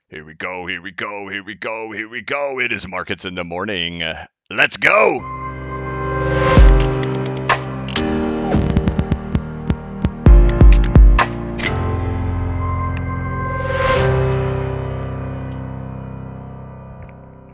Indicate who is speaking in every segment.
Speaker 1: Here we go, here we go, here we go, here we go. It is markets in the morning. Let's go.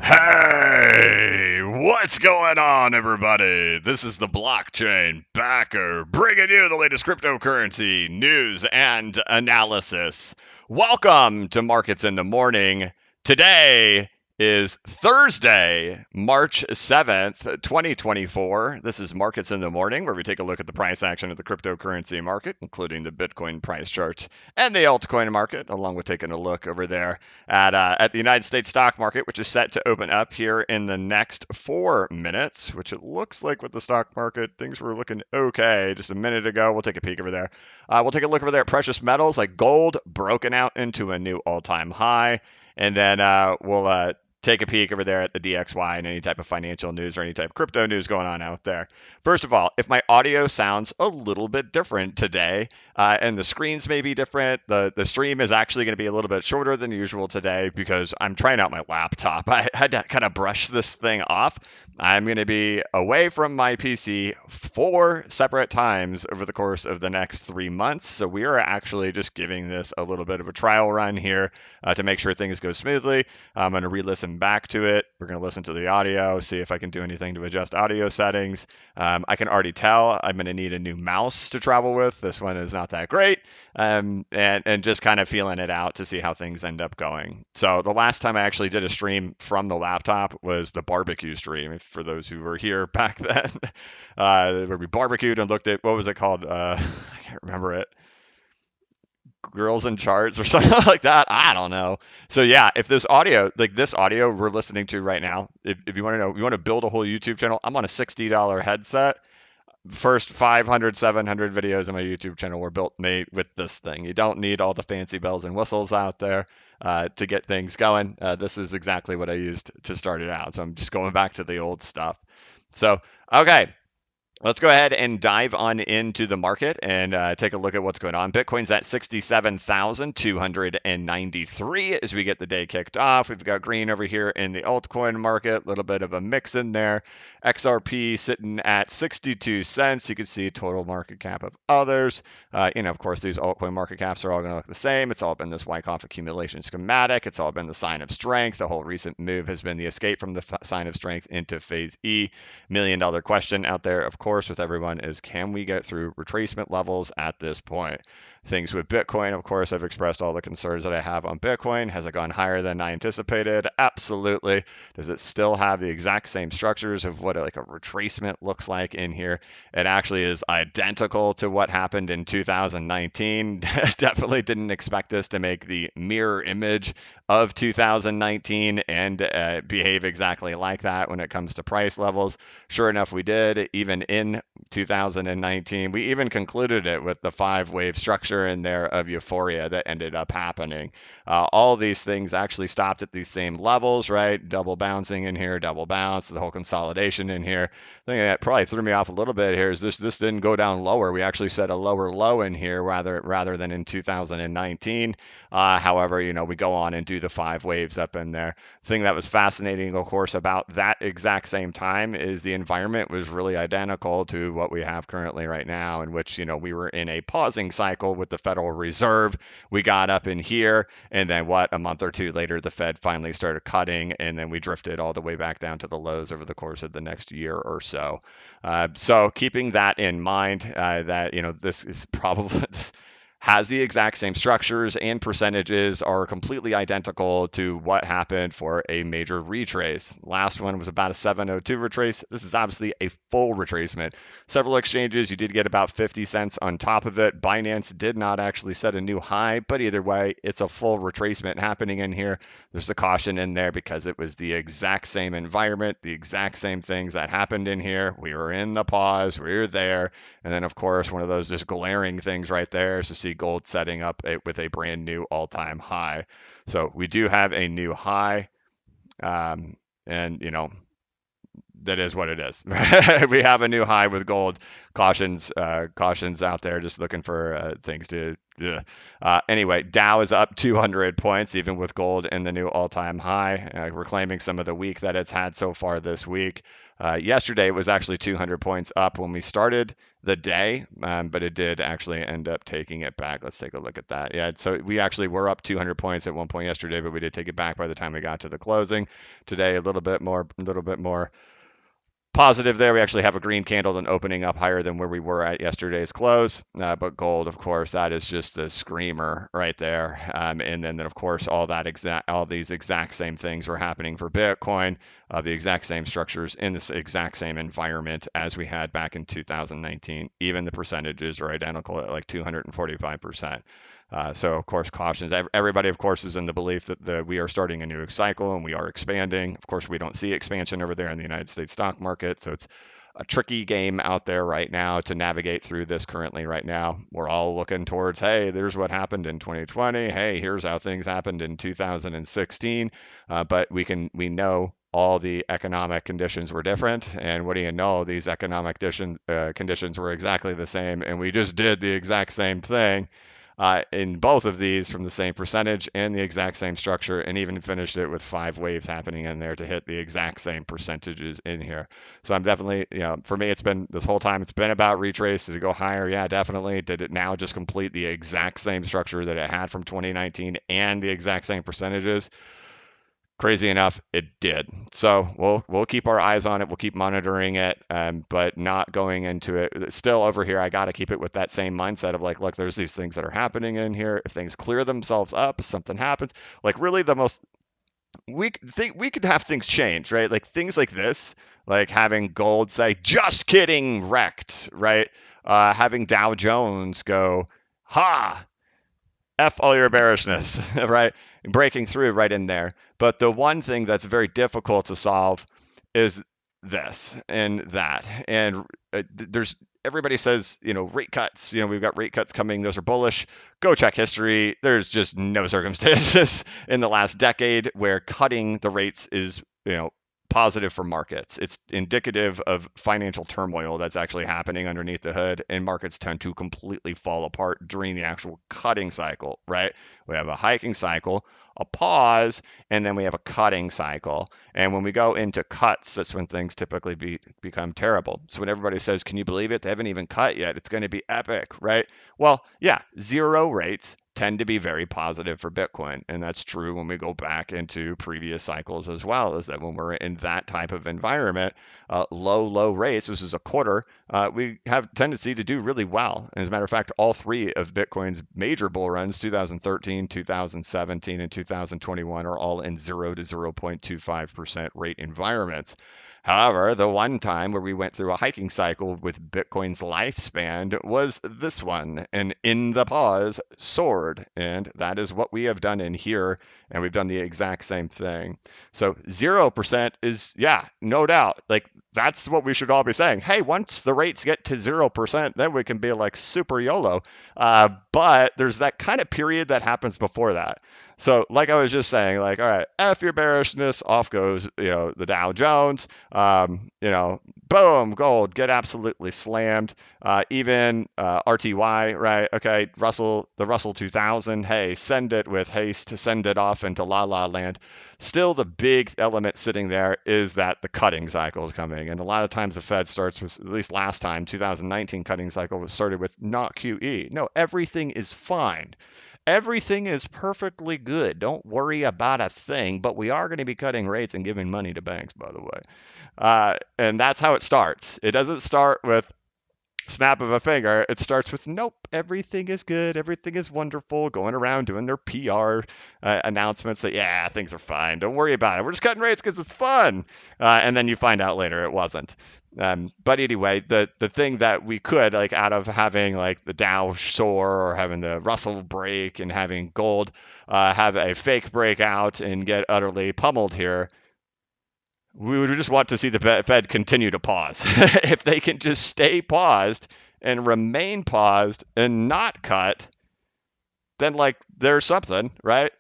Speaker 1: Hey, what's going on, everybody? This is the blockchain backer bringing you the latest cryptocurrency news and analysis. Welcome to Markets in the Morning. Today is Thursday, March 7th, 2024. This is Markets in the Morning, where we take a look at the price action of the cryptocurrency market, including the Bitcoin price charts and the altcoin market, along with taking a look over there at the United States stock market, which is set to open up here in the next 4 minutes, which it looks like with the stock market, things were looking okay just a minute ago. We'll take a peek over there. We'll take a look over there at precious metals like gold, broken out into a new all-time high. And then we'll take a peek over there at the DXY and any type of financial news or any type of crypto news going on out there. First of all, if my audio sounds a little bit different today, and the screens may be different, the stream is actually going to be a little bit shorter than usual today because I'm trying out my laptop. I had to kind of brush this thing off. I'm going to be away from my PC 4 separate times over the course of the next 3 months. So we are actually just giving this a little bit of a trial run here to make sure things go smoothly. I'm going to re-listen back to it. We're going to listen to the audio, see if I can do anything to adjust audio settings. I can already tell I'm going to need a new mouse to travel with. This one is not that great. And just kind of feeling it out to see how things end up going. So the last time I actually did a stream from the laptop was the barbecue stream. For those who were here back then, where we barbecued and looked at, what was it called? I can't remember it. Girls and charts or something like that. I don't know. So yeah, if this audio, like this audio we're listening to right now, if you want to know, you want to build a whole YouTube channel, I'm on a $60 headset. First 500, 700 videos on my YouTube channel were built made with this thing. You don't need all the fancy bells and whistles out there to get things going. This is exactly what I used to start it out. So I'm just going back to the old stuff. So, okay. Let's go ahead and dive on into the market and take a look at what's going on. Bitcoin's at 67,293 as we get the day kicked off. We've got green over here in the altcoin market, a little bit of a mix in there. XRP sitting at 62 cents. You can see total market cap of others. Of course, these altcoin market caps are all going to look the same. It's all been this Wyckoff accumulation schematic. It's all been the sign of strength. The whole recent move has been the escape from the sign of strength into phase E. $1 million question out there, of course, with everyone is, can we get through retracement levels at this point? Things with Bitcoin, of course, I've expressed all the concerns that I have on Bitcoin. Has it gone higher than I anticipated? Absolutely. Does it still have the exact same structures of what like a retracement looks like in here? It actually is identical to what happened in 2019. Definitely didn't expect us to make the mirror image of 2019 and behave exactly like that when it comes to price levels. Sure enough, we did. Even in 2019, we even concluded it with the 5-wave structure in there of euphoria that ended up happening. All these things actually stopped at these same levels, right? Double bouncing in here, double bounce, the whole consolidation in here. The thing that probably threw me off a little bit here is this didn't go down lower. We actually set a lower low in here rather than in 2019. However, we go on and do the 5 waves up in there. The thing that was fascinating, of course, about that exact same time is the environment was really identical to what we have currently right now, in which, we were in a pausing cycle with the Federal Reserve. We got up in here, and then a month or two later, the Fed finally started cutting, and then we drifted all the way back down to the lows over the course of the next year or so. So keeping that in mind, that, this is probably this has the exact same structures and percentages are completely identical to what happened for a major retrace. Last one was about a 702 retrace. This is obviously a full retracement. Several exchanges, you did get about 50 cents on top of it. Binance did not actually set a new high, but either way, it's a full retracement happening in here. There's a caution in there because it was the exact same environment, the exact same things that happened in here. We were in the pause, we were there. And then, of course, one of those just glaring things right there is to see gold setting up with a brand new all-time high. So we do have a new high, and that is what it is. We have a new high with gold. Cautions out there, just looking for things to Yeah. Anyway, Dow is up 200 points, even with gold in the new all-time high, reclaiming some of the week that it's had so far this week. Yesterday, it was actually 200 points up when we started the day, but it did actually end up taking it back. Let's take a look at that. Yeah, so we actually were up 200 points at one point yesterday, but we did take it back by the time we got to the closing. Today, a little bit more positive there. We actually have a green candle and opening up higher than where we were at yesterday's close. But gold, of course, that is just the screamer right there. And then, of course, all these exact same things were happening for Bitcoin, the exact same structures in this exact same environment as we had back in 2019. Even the percentages are identical at like 245%. So, of course, cautions. Everybody, of course, is in the belief that we are starting a new cycle and we are expanding. Of course, we don't see expansion over there in the United States stock market. So it's a tricky game out there right now to navigate through this currently right now. We're all looking towards, hey, there's what happened in 2020. Hey, here's how things happened in 2016. But we know all the economic conditions were different. And what do you know? These economic conditions were exactly the same. And we just did the exact same thing in both of these from the same percentage and the exact same structure, and even finished it with 5 waves happening in there to hit the exact same percentages in here. So I'm definitely, for me, it's been this whole time, it's been about retrace. Did it go higher? Yeah, definitely. Did it now just complete the exact same structure that it had from 2019 and the exact same percentages? Crazy enough, it did. So we'll keep our eyes on it. We'll keep monitoring it, but not going into it. Still over here, I got to keep it with that same mindset of like, look, there's these things that are happening in here. If things clear themselves up, something happens. Like really, the most we could have things change, right? Like things like this, like having gold say, "Just kidding, wrecked," right? Having Dow Jones go, "Ha." F all your bearishness, right? Breaking through right in there. But the one thing that's very difficult to solve is this and that. And there's everybody says, rate cuts, we've got rate cuts coming. Those are bullish. Go check history. There's just no circumstances in the last decade where cutting the rates is, positive for markets. It's indicative of financial turmoil that's actually happening underneath the hood, and markets tend to completely fall apart during the actual cutting cycle, right? We have a hiking cycle, a pause, and then we have a cutting cycle. And when we go into cuts, that's when things typically become terrible. So when everybody says, can you believe it? They haven't even cut yet. It's going to be epic, right? Well, yeah, zero rates tend to be very positive for Bitcoin. And that's true when we go back into previous cycles as well, is that when we're in that type of environment, low rates, this is a quarter, we have tendency to do really well. As a matter of fact, all three of Bitcoin's major bull runs, 2013, 2017, and 2021, are all in 0 to 0.25% rate environments. However, the one time where we went through a hiking cycle with Bitcoin's lifespan was this one, and in the pause soared. And that is what we have done in here. And we've done the exact same thing. So 0% is, yeah, no doubt. Like that's what we should all be saying. Hey, once the rates get to 0%, then we can be like super YOLO. But there's that kind of period that happens before that. So like I was just saying, like, all right, F your bearishness, off goes, the Dow Jones, boom, gold, get absolutely slammed. Even RTY, right? Okay, the Russell 2000, hey, send it with haste, send it off into la la land. Still, the big element sitting there is that the cutting cycle is coming. And a lot of times the Fed starts with, at least last time, 2019 cutting cycle was started with not QE. No, everything is fine. Everything is perfectly good. Don't worry about a thing, but we are going to be cutting rates and giving money to banks, by the way. And that's how it starts. It doesn't start with snap of a finger. It starts with, nope, everything is good. Everything is wonderful. Going around doing their PR announcements that, yeah, things are fine. Don't worry about it. We're just cutting rates because it's fun. And then you find out later it wasn't. But anyway, the thing that we could, like, out of having like the Dow soar or having the Russell break and having gold have a fake breakout and get utterly pummeled here, we would just want to see the Fed continue to pause. If they can just stay paused and remain paused and not cut, then like there's something, right?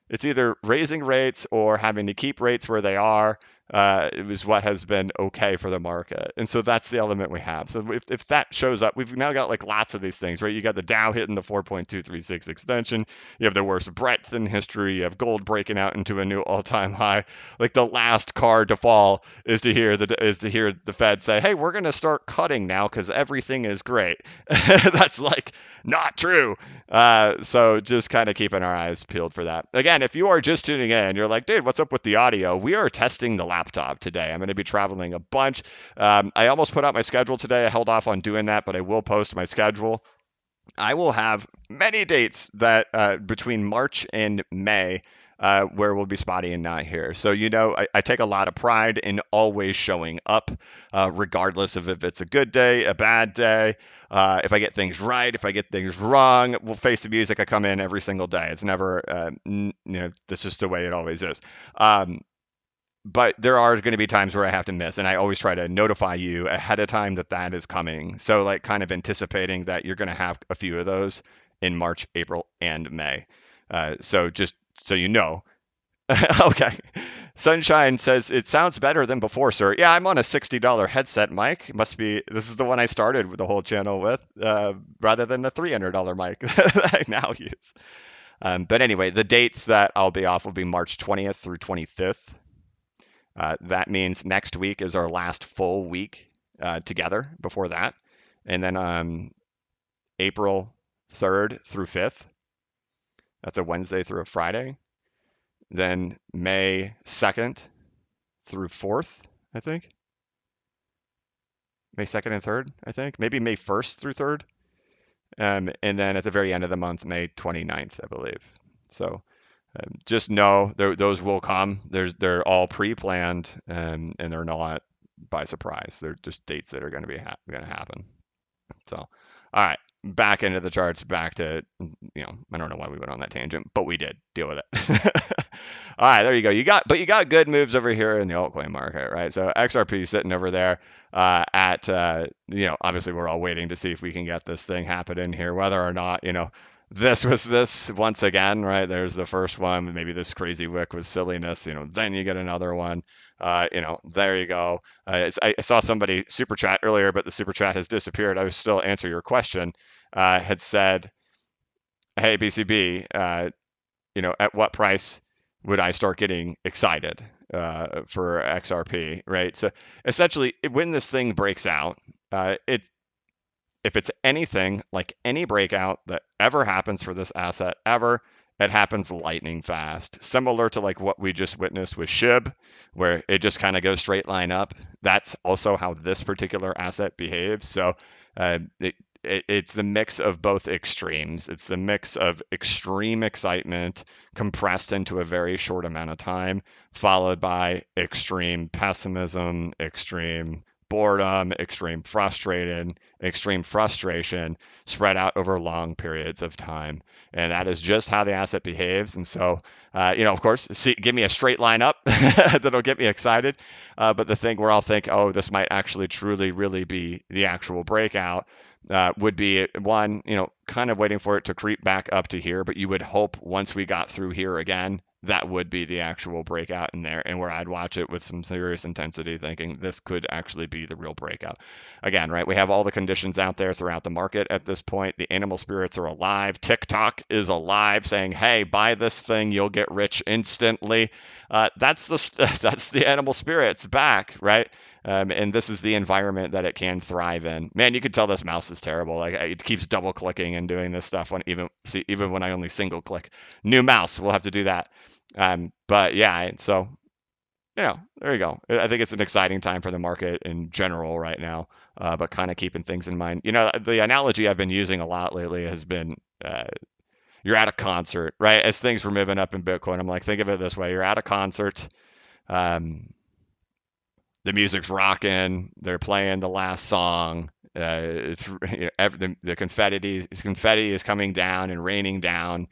Speaker 1: It's either raising rates or having to keep rates where they are. It was what has been okay for the market. And so that's the element we have. So if that shows up, we've now got like lots of these things, right? You got the Dow hitting the 4.236 extension. You have the worst breadth in history. You have gold breaking out into a new all-time high. Like the last card to fall is to hear the Fed say, "Hey, we're going to start cutting now because everything is great." That's like not true. So just kind of keeping our eyes peeled for that. Again, if you are just tuning in, you're like, dude, what's up with the audio? We are testing the laptop today. I'm going to be traveling a bunch. I almost put out my schedule today. I held off on doing that, but I will post my schedule. I will have many dates that between March and May where we'll be spotty and not here. So, I take a lot of pride in always showing up, regardless of if it's a good day, a bad day, if I get things right, if I get things wrong. We'll face the music. I come in every single day. It's never, that's just the way it always is. But there are going to be times where I have to miss, and I always try to notify you ahead of time that that is coming. So, like, kind of anticipating that you're going to have a few of those in March, April, and May. So just so you know. Okay. Sunshine says it sounds better than before, sir. Yeah, I'm on a $60 headset mic. Must be this is the one I started the whole channel with, rather than the $300 mic that I now use. But anyway, the dates that I'll be off will be March 20th through 25th. That means next week is our last full week together before that. And then April 3rd through 5th. That's a Wednesday through a Friday. Then May 2nd through 4th, I think. May 2nd and 3rd, I think. Maybe May 1st through 3rd. And then at the very end of the month, May 29th, I believe. So just know those will come. They're all pre-planned, and they're not by surprise. They're just dates that are going to be going to happen. So, all right, back into the charts. Back to I don't know why we went on that tangent, but we did deal with it. All right, there you go. You got good moves over here in the altcoin market, right? So XRP sitting over there at obviously we're all waiting to see if we can get this thing happening here, whether or not this was this once again, right? There's the first one. Maybe this crazy wick was silliness. Then you get another one. There you go. I saw somebody super chat earlier, but the super chat has disappeared. I was still answer your question. Had said, "Hey BCB, at what price would I start getting excited for XRP?" Right. So essentially, when this thing breaks out, if it's anything like any breakout that ever happens for this asset ever, it happens lightning fast. Similar to like what we just witnessed with SHIB, where it just kind of goes straight line up. That's also how this particular asset behaves. So it's the mix of both extremes. It's the mix of extreme excitement compressed into a very short amount of time, followed by extreme pessimism, extreme boredom, extreme frustration spread out over long periods of time. And that is just how the asset behaves. And so, of course, give me a straight line up that'll get me excited. But the thing where I'll think, oh, this might actually truly, really be the actual breakout would be one, kind of waiting for it to creep back up to here. But you would hope once we got through here again, that would be the actual breakout in there, and where I'd watch it with some serious intensity, thinking this could actually be the real breakout. Again, right, we have all the conditions out there throughout the market at this point. The animal spirits are alive. TikTok is alive, saying, "Hey, buy this thing, you'll get rich instantly." That's the animal spirits back, right? And this is the environment that it can thrive in. Man, you can tell this mouse is terrible. Like it keeps double clicking and doing this stuff even when I only single click. New mouse, we'll have to do that. But yeah, so there you go. I think it's an exciting time for the market in general right now. But kind of keeping things in mind. The analogy I've been using a lot lately has been you're at a concert, right? As things were moving up in Bitcoin, I'm like, think of it this way: you're at a concert. The music's rocking. They're playing the last song. It's the confetti is coming down and raining down,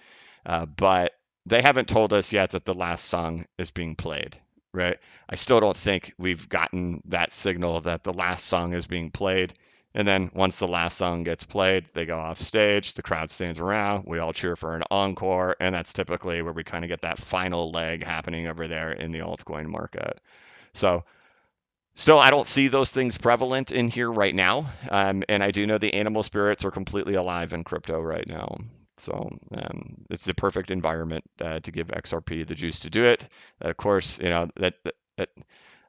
Speaker 1: but they haven't told us yet that the last song is being played. Right? I still don't think we've gotten that signal that the last song is being played. And then once the last song gets played, they go off stage, the crowd stands around, we all cheer for an encore, and that's typically where we kind of get that final leg happening over there in the altcoin market. So still, I don't see those things prevalent in here right now. And I do know the animal spirits are completely alive in crypto right now. So it's the perfect environment to give XRP the juice to do it. Of course, that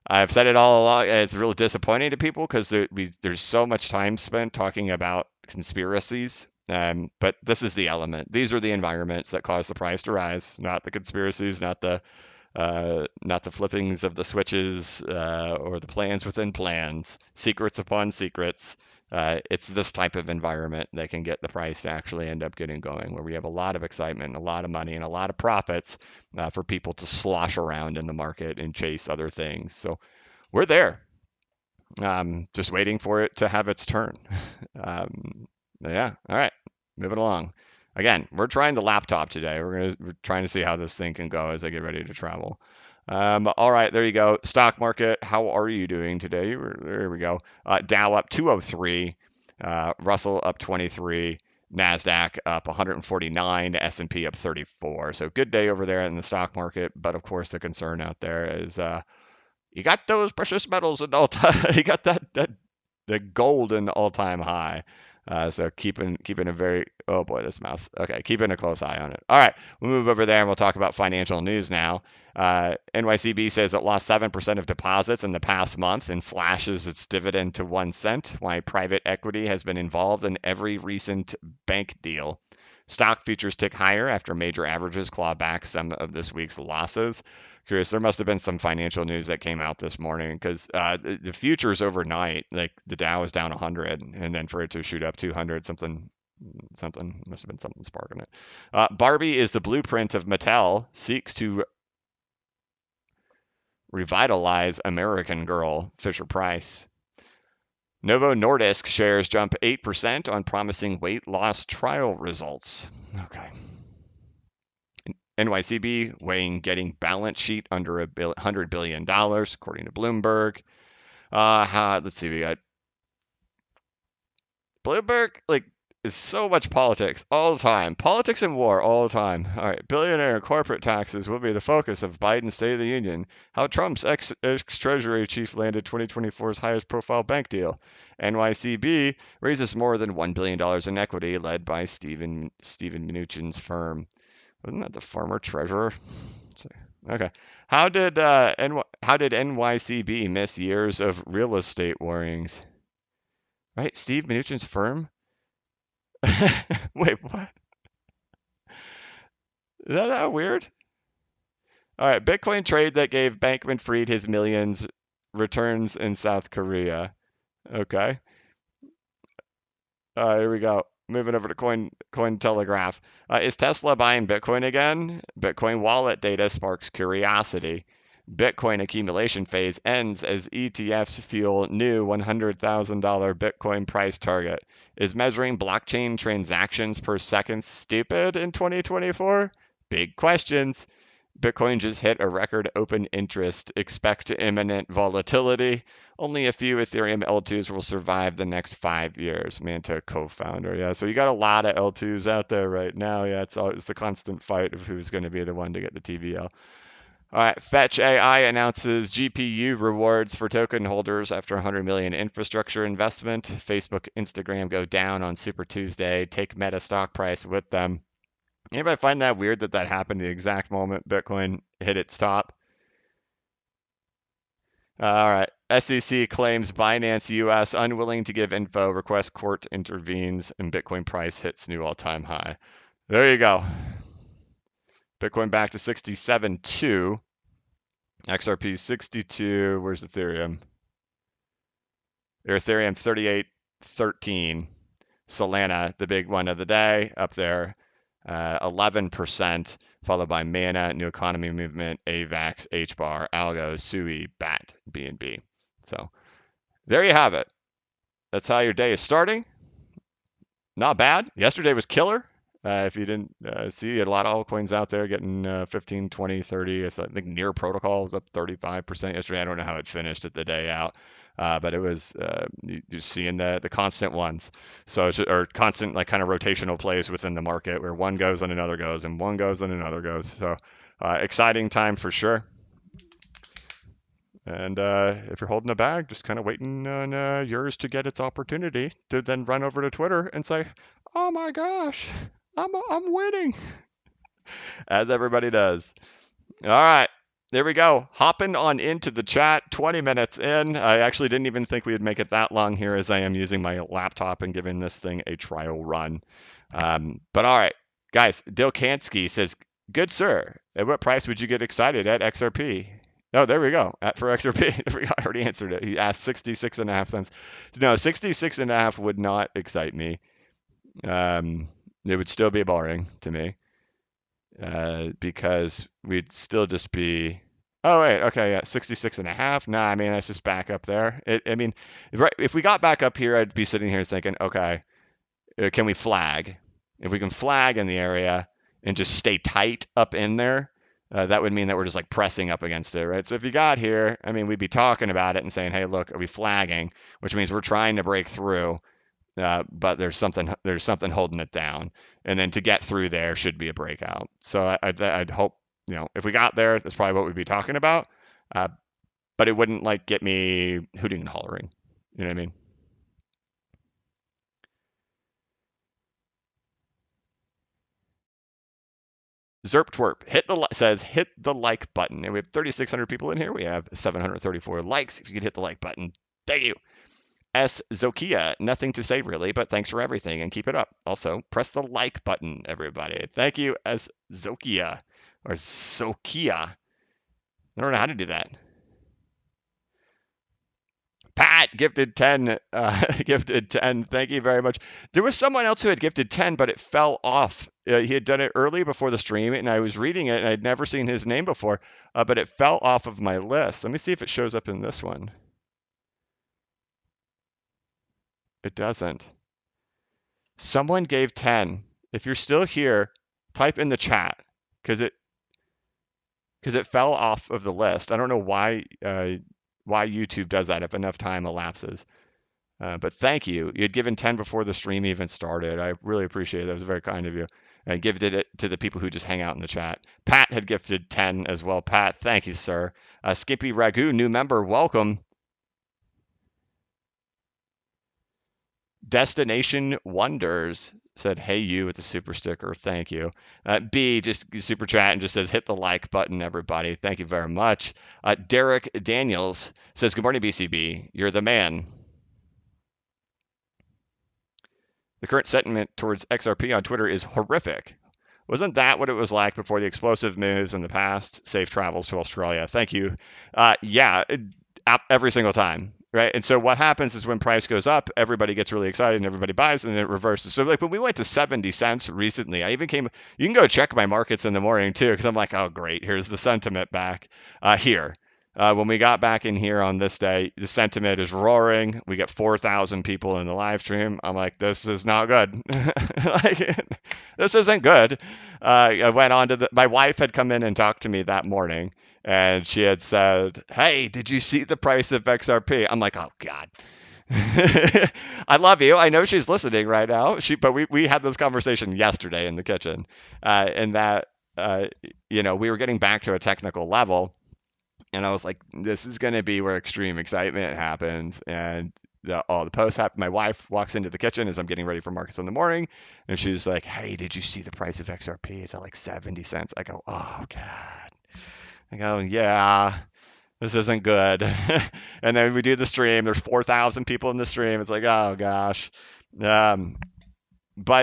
Speaker 1: I've said it all along. It's really disappointing to people because there's so much time spent talking about conspiracies. But this is the element. These are the environments that cause the price to rise, not the conspiracies, not the flippings of the switches or the plans within plans, secrets upon secrets. It's this type of environment that can get the price to actually end up getting going, where we have a lot of excitement, a lot of money, and a lot of profits for people to slosh around in the market and chase other things. So we're there, just waiting for it to have its turn. Yeah, all right, moving along. Again, we're trying the laptop today. We're trying to see how this thing can go as I get ready to travel. All right, there you go. Stock market, how are you doing today? There we go. Dow up 203, Russell up 23, Nasdaq up 149, S&P up 34. So good day over there in the stock market. But of course, the concern out there is you got those precious metals at all time. You got that the golden all-time high. So keeping a very oh boy, this mouse. Okay, keeping a close eye on it. All right, we'll move over there and we'll talk about financial news now. NYCB says it lost 7% of deposits in the past month and slashes its dividend to 1 cent. Why private equity has been involved in every recent bank deal. Stock futures tick higher after major averages claw back some of this week's losses. Curious, there must have been some financial news that came out this morning because the futures overnight, like the Dow was down 100, and then for it to shoot up 200, something must have been something sparking it. Barbie is the blueprint of Mattel, seeks to revitalize American Girl, Fisher Price. Novo Nordisk shares jump 8% on promising weight loss trial results. Okay. NYCB weighing getting balance sheet under $100 billion, according to Bloomberg. Let's see, we got Bloomberg, like, is so much politics all the time. Politics and war all the time. All right, billionaire corporate taxes will be the focus of Biden's State of the Union. How Trump's ex-Treasury chief landed 2024's highest profile bank deal. NYCB raises more than $1 billion in equity, led by Steven Mnuchin's firm. Wasn't that the former treasurer? Okay. How did NYCB miss years of real estate warnings? Right, Steve Mnuchin's firm. Wait, what? Is that weird? All right, Bitcoin trade that gave Bankman-Fried his millions returns in South Korea. Okay. All right, here we go. Moving over to Cointelegraph. Is Tesla buying Bitcoin again? Bitcoin wallet data sparks curiosity. Bitcoin accumulation phase ends as ETFs fuel new $100,000 Bitcoin price target. Is measuring blockchain transactions per second stupid in 2024? Big questions. Bitcoin just hit a record open interest. Expect imminent volatility. Only a few Ethereum L2s will survive the next 5 years. Manta co-founder. Yeah, so you got a lot of L2s out there right now. Yeah, it's the constant fight of who's going to be the one to get the TVL. All right, Fetch AI announces GPU rewards for token holders after 100 million infrastructure investment. Facebook, Instagram go down on Super Tuesday. Take Meta stock price with them. Anybody find that weird that happened the exact moment Bitcoin hit its top? All right. SEC claims Binance US unwilling to give info, request court intervenes, and Bitcoin price hits new all-time high. There you go. Bitcoin back to 67.2. XRP 62. Where's Ethereum? Ethereum 38.13. Solana, the big one of the day, up there, 11%, followed by Mana, New Economy Movement, AVAX, HBAR, Algo, SUI, BAT, BNB. So there you have it. That's how your day is starting. Not bad. Yesterday was killer. If you didn't see, you had a lot of altcoins out there getting 15, 20, 30. I think Near Protocol was up 35% yesterday. I don't know how it finished at the day out. But it was you're seeing the constant ones, or constant like kind of rotational plays within the market where one goes and another goes and one goes and another goes. So exciting time for sure. And if you're holding a bag, just kind of waiting on yours to get its opportunity to then run over to Twitter and say, "Oh my gosh, I'm winning," as everybody does. All right. There we go. Hopping on into the chat, 20 minutes in. I actually didn't even think we would make it that long here as I am using my laptop and giving this thing a trial run. But all right, guys, Dilkansky says, "Good sir, at what price would you get excited at XRP?" Oh, there we go. For XRP, I already answered it. He asked 66.5 cents. No, 66.5 would not excite me. It would still be boring to me. Because we'd still just be, oh wait, okay, yeah, 66.5. Nah, I mean, that's just back up there. I mean, right, if we got back up here, I'd be sitting here thinking, okay, can we flag? If we can flag in the area and just stay tight up in there, that would mean that we're just like pressing up against it, right? So if you got here, I mean, we'd be talking about it and saying, hey, look, are we flagging? Which means we're trying to break through. But there's something holding it down, and then to get through there should be a breakout. So I'd hope, if we got there, that's probably what we'd be talking about. But it wouldn't like get me hooting and hollering. You know what I mean? Zerp Twerp says hit the like button, and we have 3,600 people in here. We have 734 likes. If you could hit the like button, thank you. S. Zokia, nothing to say really, but thanks for everything and keep it up. Also, press the like button, everybody. Thank you, S. Zokia or Zokia. I don't know how to do that. Pat gifted 10. Gifted 10. Thank you very much. There was someone else who had gifted 10, but it fell off. He had done it early before the stream, and I was reading it, and I'd never seen his name before, but it fell off of my list. Let me see if it shows up in this one. It doesn't. Someone gave 10. If you're still here, type in the chat because it fell off of the list. I don't know why YouTube does that if enough time elapses. But thank you. You had given 10 before the stream even started. I really appreciate it. That was very kind of you. I gifted it to the people who just hang out in the chat. Pat had gifted 10 as well. Pat, thank you, sir. Skippy Ragu, new member, welcome. Destination Wonders said, hey, you with the super sticker. Thank you. B just super chat and just says, hit the like button, everybody. Thank you very much. Derek Daniels says, good morning, BCB. You're the man. The current sentiment towards XRP on Twitter is horrific. Wasn't that what it was like before the explosive moves in the past? Safe travels to Australia. Thank you. Yeah, every single time. Right. And so what happens is when price goes up, everybody gets really excited and everybody buys and then it reverses. So like when we went to 70 cents recently, you can go check my markets in the morning too, because I'm like, oh, great. Here's the sentiment back here. When we got back in here on this day, the sentiment is roaring. We get 4,000 people in the live stream. I'm like, this is not good. Like, this isn't good. I went on to my wife had come in and talked to me that morning. And she had said, hey, did you see the price of XRP? I'm like, oh, God. I love you. I know she's listening right now. But we had this conversation yesterday in the kitchen. And that, we were getting back to a technical level. And I was like, this is going to be where extreme excitement happens. And the post happen. My wife walks into the kitchen as I'm getting ready for markets in the morning. And she's like, hey, did you see the price of XRP? It's at like 70 cents. I go, oh, God. I go, yeah, this isn't good. And then we do the stream. There's 4,000 people in the stream. It's like, oh gosh. But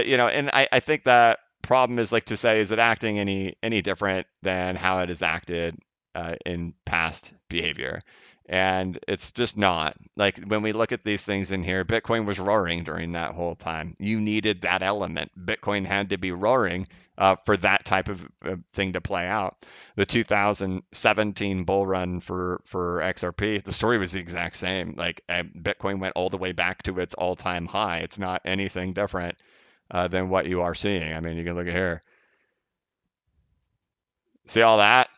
Speaker 1: and I think that problem is like to say, is it acting any different than how it has acted in past behavior? And it's just not. Like when we look at these things in here, Bitcoin was roaring during that whole time. You needed that element. Bitcoin had to be roaring for that type of thing to play out. The 2017 bull run for XRP, the story was the exact same. Like Bitcoin went all the way back to its all-time high. It's not anything different than what you are seeing. I mean, you can look at here. See all that?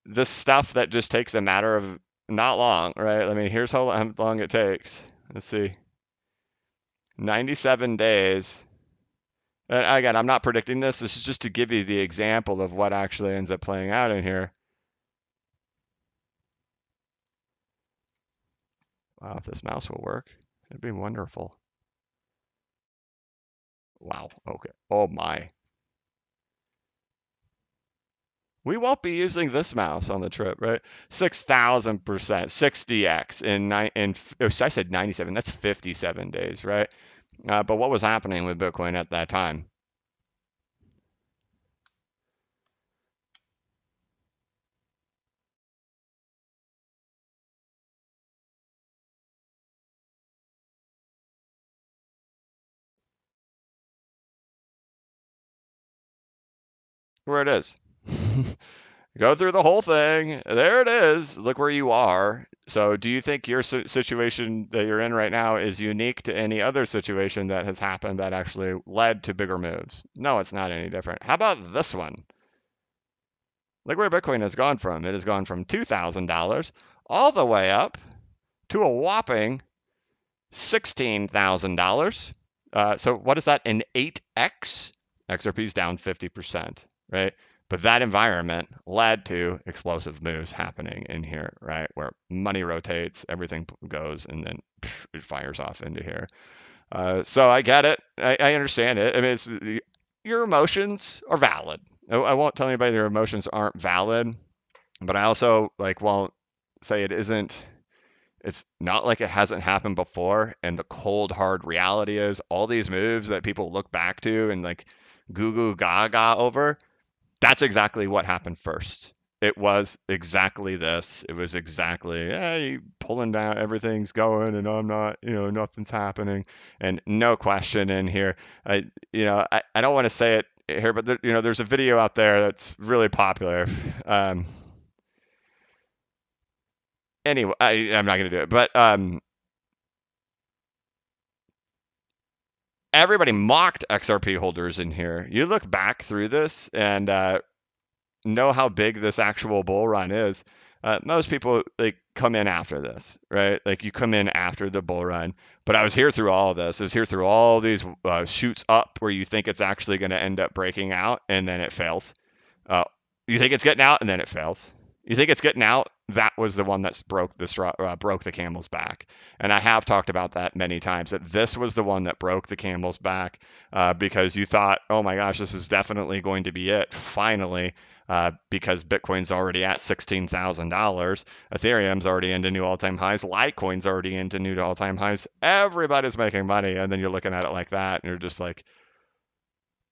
Speaker 1: This stuff that just takes a matter of not long, right? I mean, here's how long it takes. Let's see. 97 days. And again, I'm not predicting this. This is just to give you the example of what actually ends up playing out in here. Wow, if this mouse will work, it'd be wonderful. Wow, okay. Oh my. We won't be using this mouse on the trip, right? 6,000%, 60x I said 97, that's 57 days, right? But what was happening with Bitcoin at that time? Where it is. Go through the whole thing. There it is. Look where you are. So, do you think your situation that you're in right now is unique to any other situation that has happened that actually led to bigger moves? No, it's not any different. How about this one? Look where Bitcoin has gone from. It has gone from $2,000 all the way up to a whopping $16,000. So, what is that? An 8x? XRP is down 50%, right? But that environment led to explosive moves happening in here, right? Where money rotates, everything goes, and then it fires off into here. So I get it. I understand it. I mean, your emotions are valid. I won't tell anybody their emotions aren't valid, but I also won't say it isn't. It's not like it hasn't happened before. And the cold hard reality is all these moves that people look back to and goo goo gaga over, that's exactly what happened first. It was exactly this. It was exactly, hey, pulling down, everything's going, and I'm not, nothing's happening, and no question in here. I don't want to say it here, but there's a video out there that's really popular. Anyway, I'm not gonna do it, but everybody mocked XRP holders in here. You look back through this and know how big this actual bull run is. Most people come in after this, right? Like you come in after the bull run. But I was here through all of this. I was here through all these shoots up where you think it's actually going to end up breaking out and then it fails. You think it's getting out and then it fails. You think it's getting out. That was the one that broke the camel's back. And I have talked about that many times. That this was the one that broke the camel's back because you thought, oh my gosh, this is definitely going to be it. Finally, because Bitcoin's already at $16,000, Ethereum's already into new all-time highs, Litecoin's already into new all-time highs. Everybody's making money, and then you're looking at it like that, and you're just like,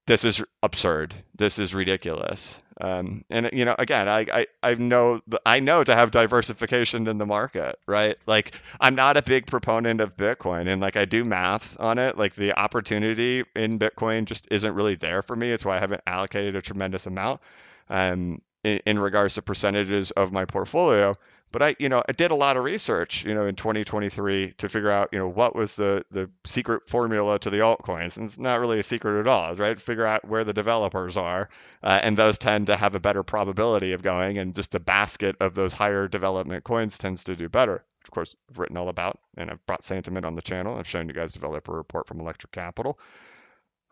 Speaker 1: this is absurd. This is ridiculous. And again, I know to have diversification in the market, right? Like I'm not a big proponent of Bitcoin, and I do math on it. Like the opportunity in Bitcoin just isn't really there for me. It's why I haven't allocated a tremendous amount in regards to percentages of my portfolio. But I did a lot of research, in 2023 to figure out, what was the secret formula to the altcoins. And it's not really a secret at all, right? Figure out where the developers are, and those tend to have a better probability of going, and just the basket of those higher development coins tends to do better. Of course, I've written all about, and I've brought sentiment on the channel. I've shown you guys developer report from Electric Capital.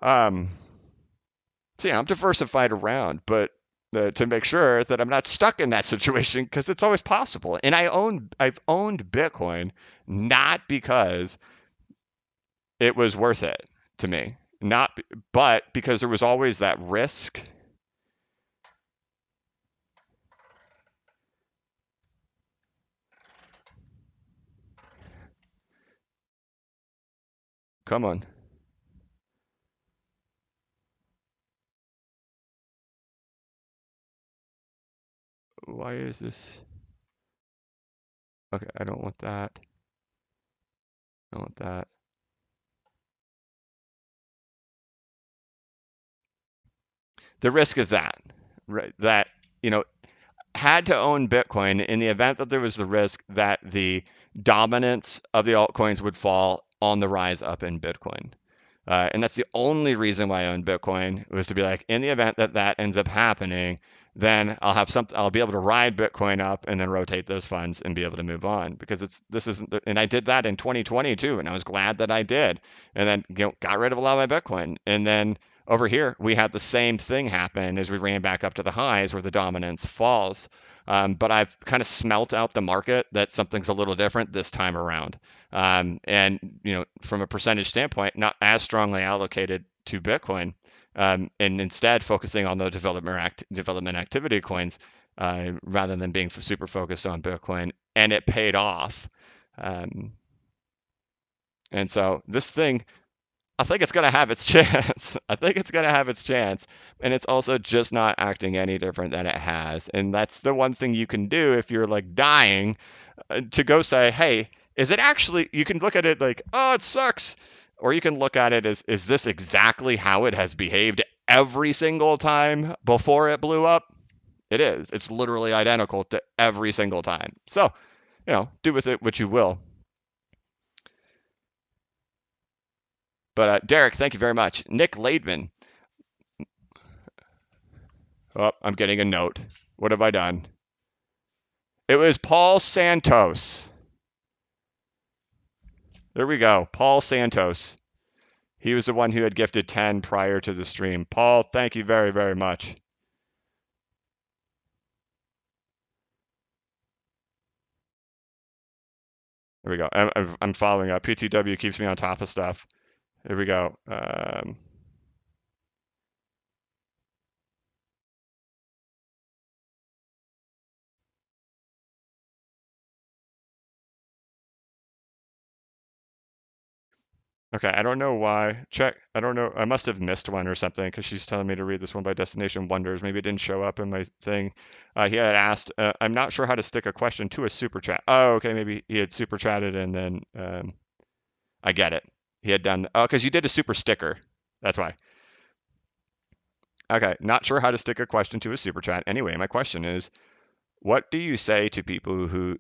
Speaker 1: So yeah, I'm diversified around, but to make sure that I'm not stuck in that situation because it's always possible. And I've owned Bitcoin not because it was worth it to me, but because there was always that risk. Come on. Why is this? Okay, I don't want that. I don't want that. The risk is that, right? That, you know, had to own Bitcoin in the event that there was the risk that the dominance of the altcoins would fall on the rise up in Bitcoin. And that's the only reason why I own Bitcoin was to be like, in the event that that ends up happening, then I'll be able to ride Bitcoin up and then rotate those funds and be able to move on because this isn't, and I did that in 2020 too. And I was glad that I did. And then, got rid of a lot of my Bitcoin. And then Over here, we had the same thing happen as we ran back up to the highs where the dominance falls. But I've kind of smelt out the market that something's a little different this time around. And from a percentage standpoint, not as strongly allocated to Bitcoin, and instead focusing on the development activity coins rather than being super focused on Bitcoin. And it paid off. And so this thing, I think it's going to have its chance. I think it's going to have its chance. And it's also just not acting any different than it has. And that's the one thing you can do if you're like dying to go say, hey, is it actually, you can look at it like, oh, it sucks. Or you can look at it as, is this exactly how it has behaved every single time before it blew up? It is. It's literally identical to every single time. So, do with it what you will. But Derek, thank you very much. Nick Laidman. Oh, I'm getting a note. What have I done? It was Paul Santos. There we go. Paul Santos. He was the one who had gifted 10 prior to the stream. Paul, thank you very, very much. There we go. I'm following up. PTW keeps me on top of stuff. There we go. Okay, I don't know why. Check. I don't know. I must have missed one or something because she's telling me to read this one by Destination Wonders. Maybe it didn't show up in my thing. He had asked, I'm not sure how to stick a question to a super chat. Oh, okay. Maybe he had super chatted and then I get it. He had done, oh, because you did a super sticker. That's why. Okay, not sure how to stick a question to a super chat. Anyway, my question is, what do you say to people who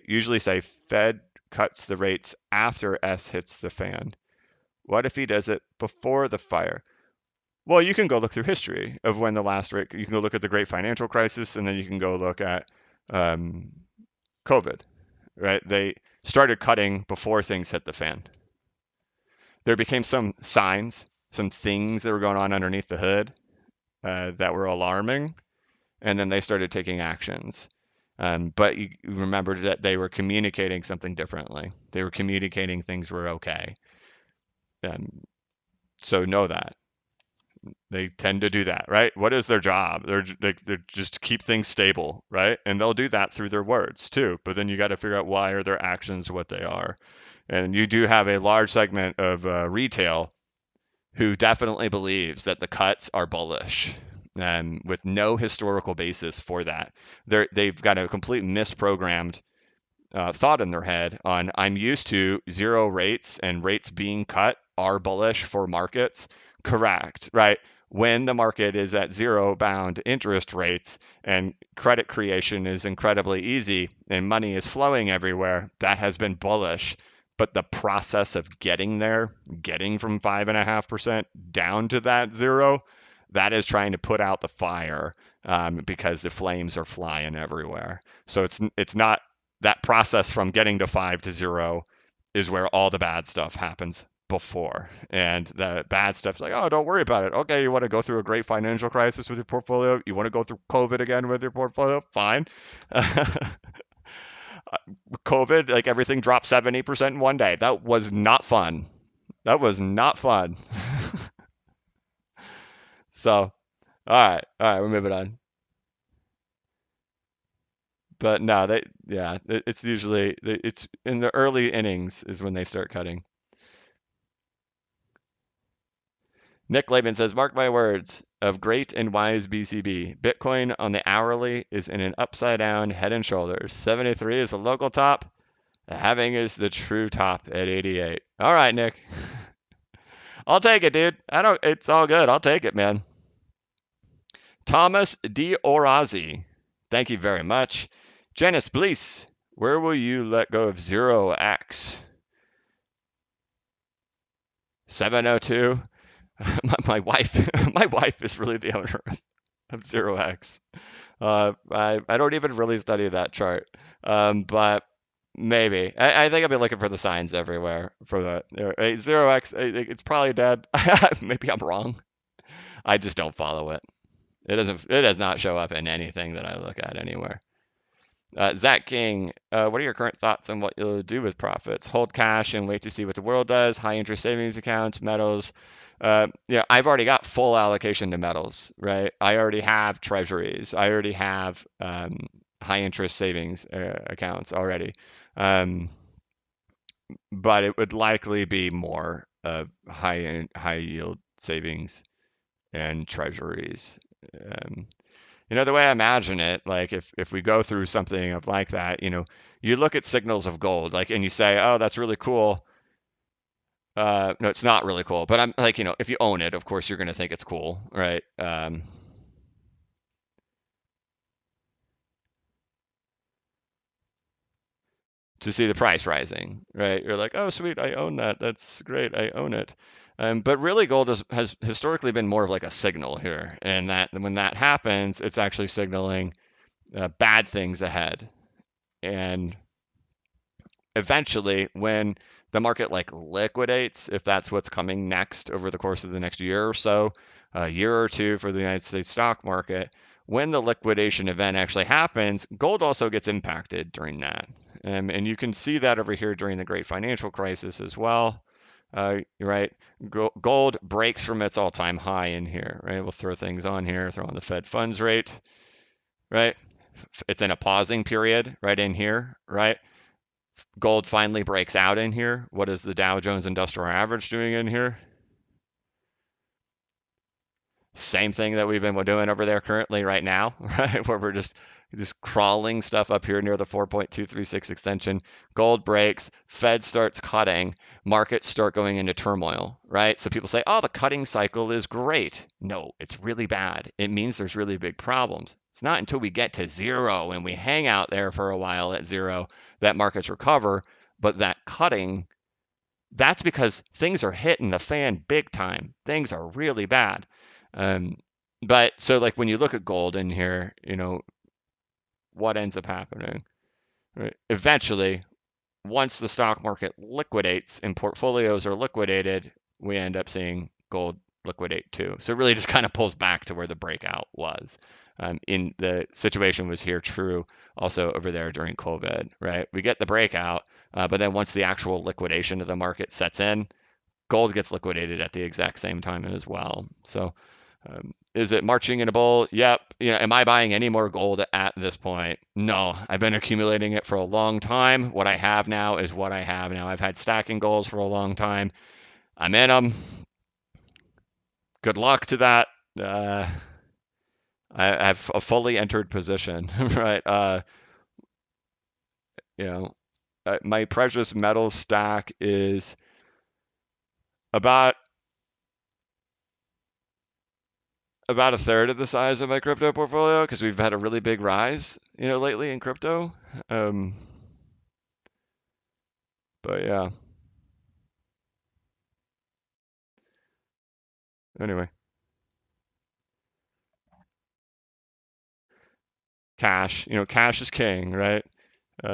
Speaker 1: usually say Fed cuts the rates after S hits the fan? What if he does it before the fire? Well, you can go look through history of when the last rate. You can go look at the Great Financial Crisis, and then you can go look at COVID. Right? They started cutting before things hit the fan. There became some signs, some things that were going on underneath the hood that were alarming, and then they started taking actions. But you remember that they were communicating something differently. They were communicating things were okay. So know that. They tend to do that, right? What is their job? They're just to keep things stable, right? And they'll do that through their words too. But then you got to figure out why are their actions what they are. And you do have a large segment of retail who definitely believes that the cuts are bullish, and with no historical basis for that. They've got a complete misprogrammed thought in their head on I'm used to zero rates and rates being cut are bullish for markets. Correct, right? When the market is at zero bound interest rates and credit creation is incredibly easy and money is flowing everywhere, that has been bullish. But the process of getting there, getting from 5.5% down to that zero, that is trying to put out the fire because the flames are flying everywhere. So it's not that process from getting to 5 to 0 is where all the bad stuff happens before. And the bad stuff's like, oh, don't worry about it. Okay, you want to go through a great financial crisis with your portfolio? You want to go through COVID again with your portfolio? Fine. COVID, like everything dropped 70% in one day. That was not fun. That was not fun. So, all right, we're moving on. But no, it's usually it's in the early innings is when they start cutting. Nick Laban says, mark my words of great and wise BCB. Bitcoin on the hourly is in an upside down head and shoulders. 73 is the local top. The halving is the true top at 88. All right, Nick. I'll take it, dude. It's all good. I'll take it, man. Thomas D'Orazzi, thank you very much. Janice Blease, where will you let go of 0x? 702. my wife is really the owner of 0x. I don't even really study that chart, but maybe. I think I've been looking for the signs everywhere for that. 0x, it's probably dead. Maybe I'm wrong. I just don't follow it. It does not show up in anything that I look at anywhere. Zach King, what are your current thoughts on what you'll do with profits? Hold cash and wait to see what the world does. High interest savings accounts, metals. Yeah, I've already got full allocation to metals, right? I already have treasuries. I already have high interest savings accounts already. Um, but it would likely be more high yield savings and treasuries. Um, the way I imagine it, like if we go through something of like that, you look at signals of gold, like, and you say, oh, that's really cool. No, it's not really cool, but I'm like, if you own it, of course, you're going to think it's cool, right? To see the price rising, right? You're like, oh, sweet, I own that. That's great. I own it. But really, gold has historically been more of like a signal here, and that when that happens, it's actually signaling bad things ahead. And eventually, when the market like liquidates, if that's what's coming next over the course of the next year or so, a year or two for the United States stock market, when the liquidation event actually happens, gold also gets impacted during that. And you can see that over here during the great financial crisis as well. Right, gold breaks from its all-time high in here. Right, we'll throw things on here, throw on the Fed funds rate. Right, it's in a pausing period right in here. Right, gold finally breaks out in here. What is the Dow Jones Industrial Average doing in here? Same thing that we've been doing over there currently right now, right? Where we're just crawling stuff up here near the 4.236 extension. Gold breaks, Fed starts cutting, markets start going into turmoil, right? So people say, oh, the cutting cycle is great. No, it's really bad. It means there's really big problems. It's not until we get to zero and we hang out there for a while at zero that markets recover. But that cutting, that's because things are hitting the fan big time. Things are really bad. Um, but so like when you look at gold in here, what ends up happening? Right? Eventually, once the stock market liquidates and portfolios are liquidated, we end up seeing gold liquidate too. So it really just kind of pulls back to where the breakout was. In the situation was here true also over there during COVID, right? We get the breakout, but then once the actual liquidation of the market sets in, gold gets liquidated at the exact same time as well. So is it marching in a bull? Yep. Am I buying any more gold at this point? No, I've been accumulating it for a long time. What I have now is what I have now. I've had stacking goals for a long time. I'm in them. Good luck to that. Uh, I've a fully entered position, right? You know, my precious metal stack is about about a third of the size of my crypto portfolio because we've had a really big rise, lately in crypto. Um, but yeah, anyway, cash, cash is king, right?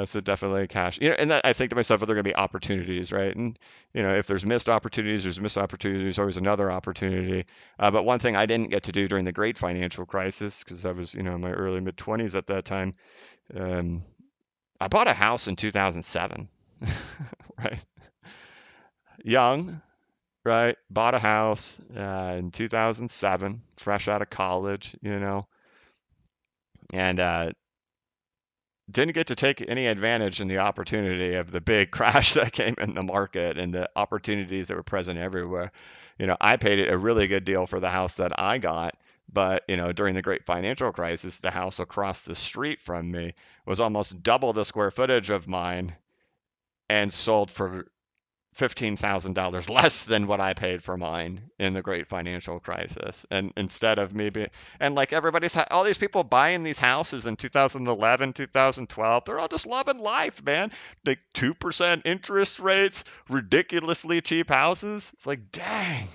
Speaker 1: So definitely cash. And that, I think to myself, are there going to be opportunities, right? And if there's missed opportunities, there's missed opportunities. There's always another opportunity. But one thing I didn't get to do during the Great Financial Crisis, because I was, in my early mid 20s at that time, um, I bought a house in 2007, right? Young, right? Bought a house in 2007, fresh out of college, and didn't get to take any advantage in the opportunity of the big crash that came in the market and the opportunities that were present everywhere. I paid a really good deal for the house that I got, but during the great financial crisis, the house across the street from me was almost double the square footage of mine and sold for $15,000 less than what I paid for mine in the great financial crisis. And instead of me being, and like all these people buying these houses in 2011, 2012, they're all just loving life, man. Like 2% interest rates, ridiculously cheap houses. It's like, dang,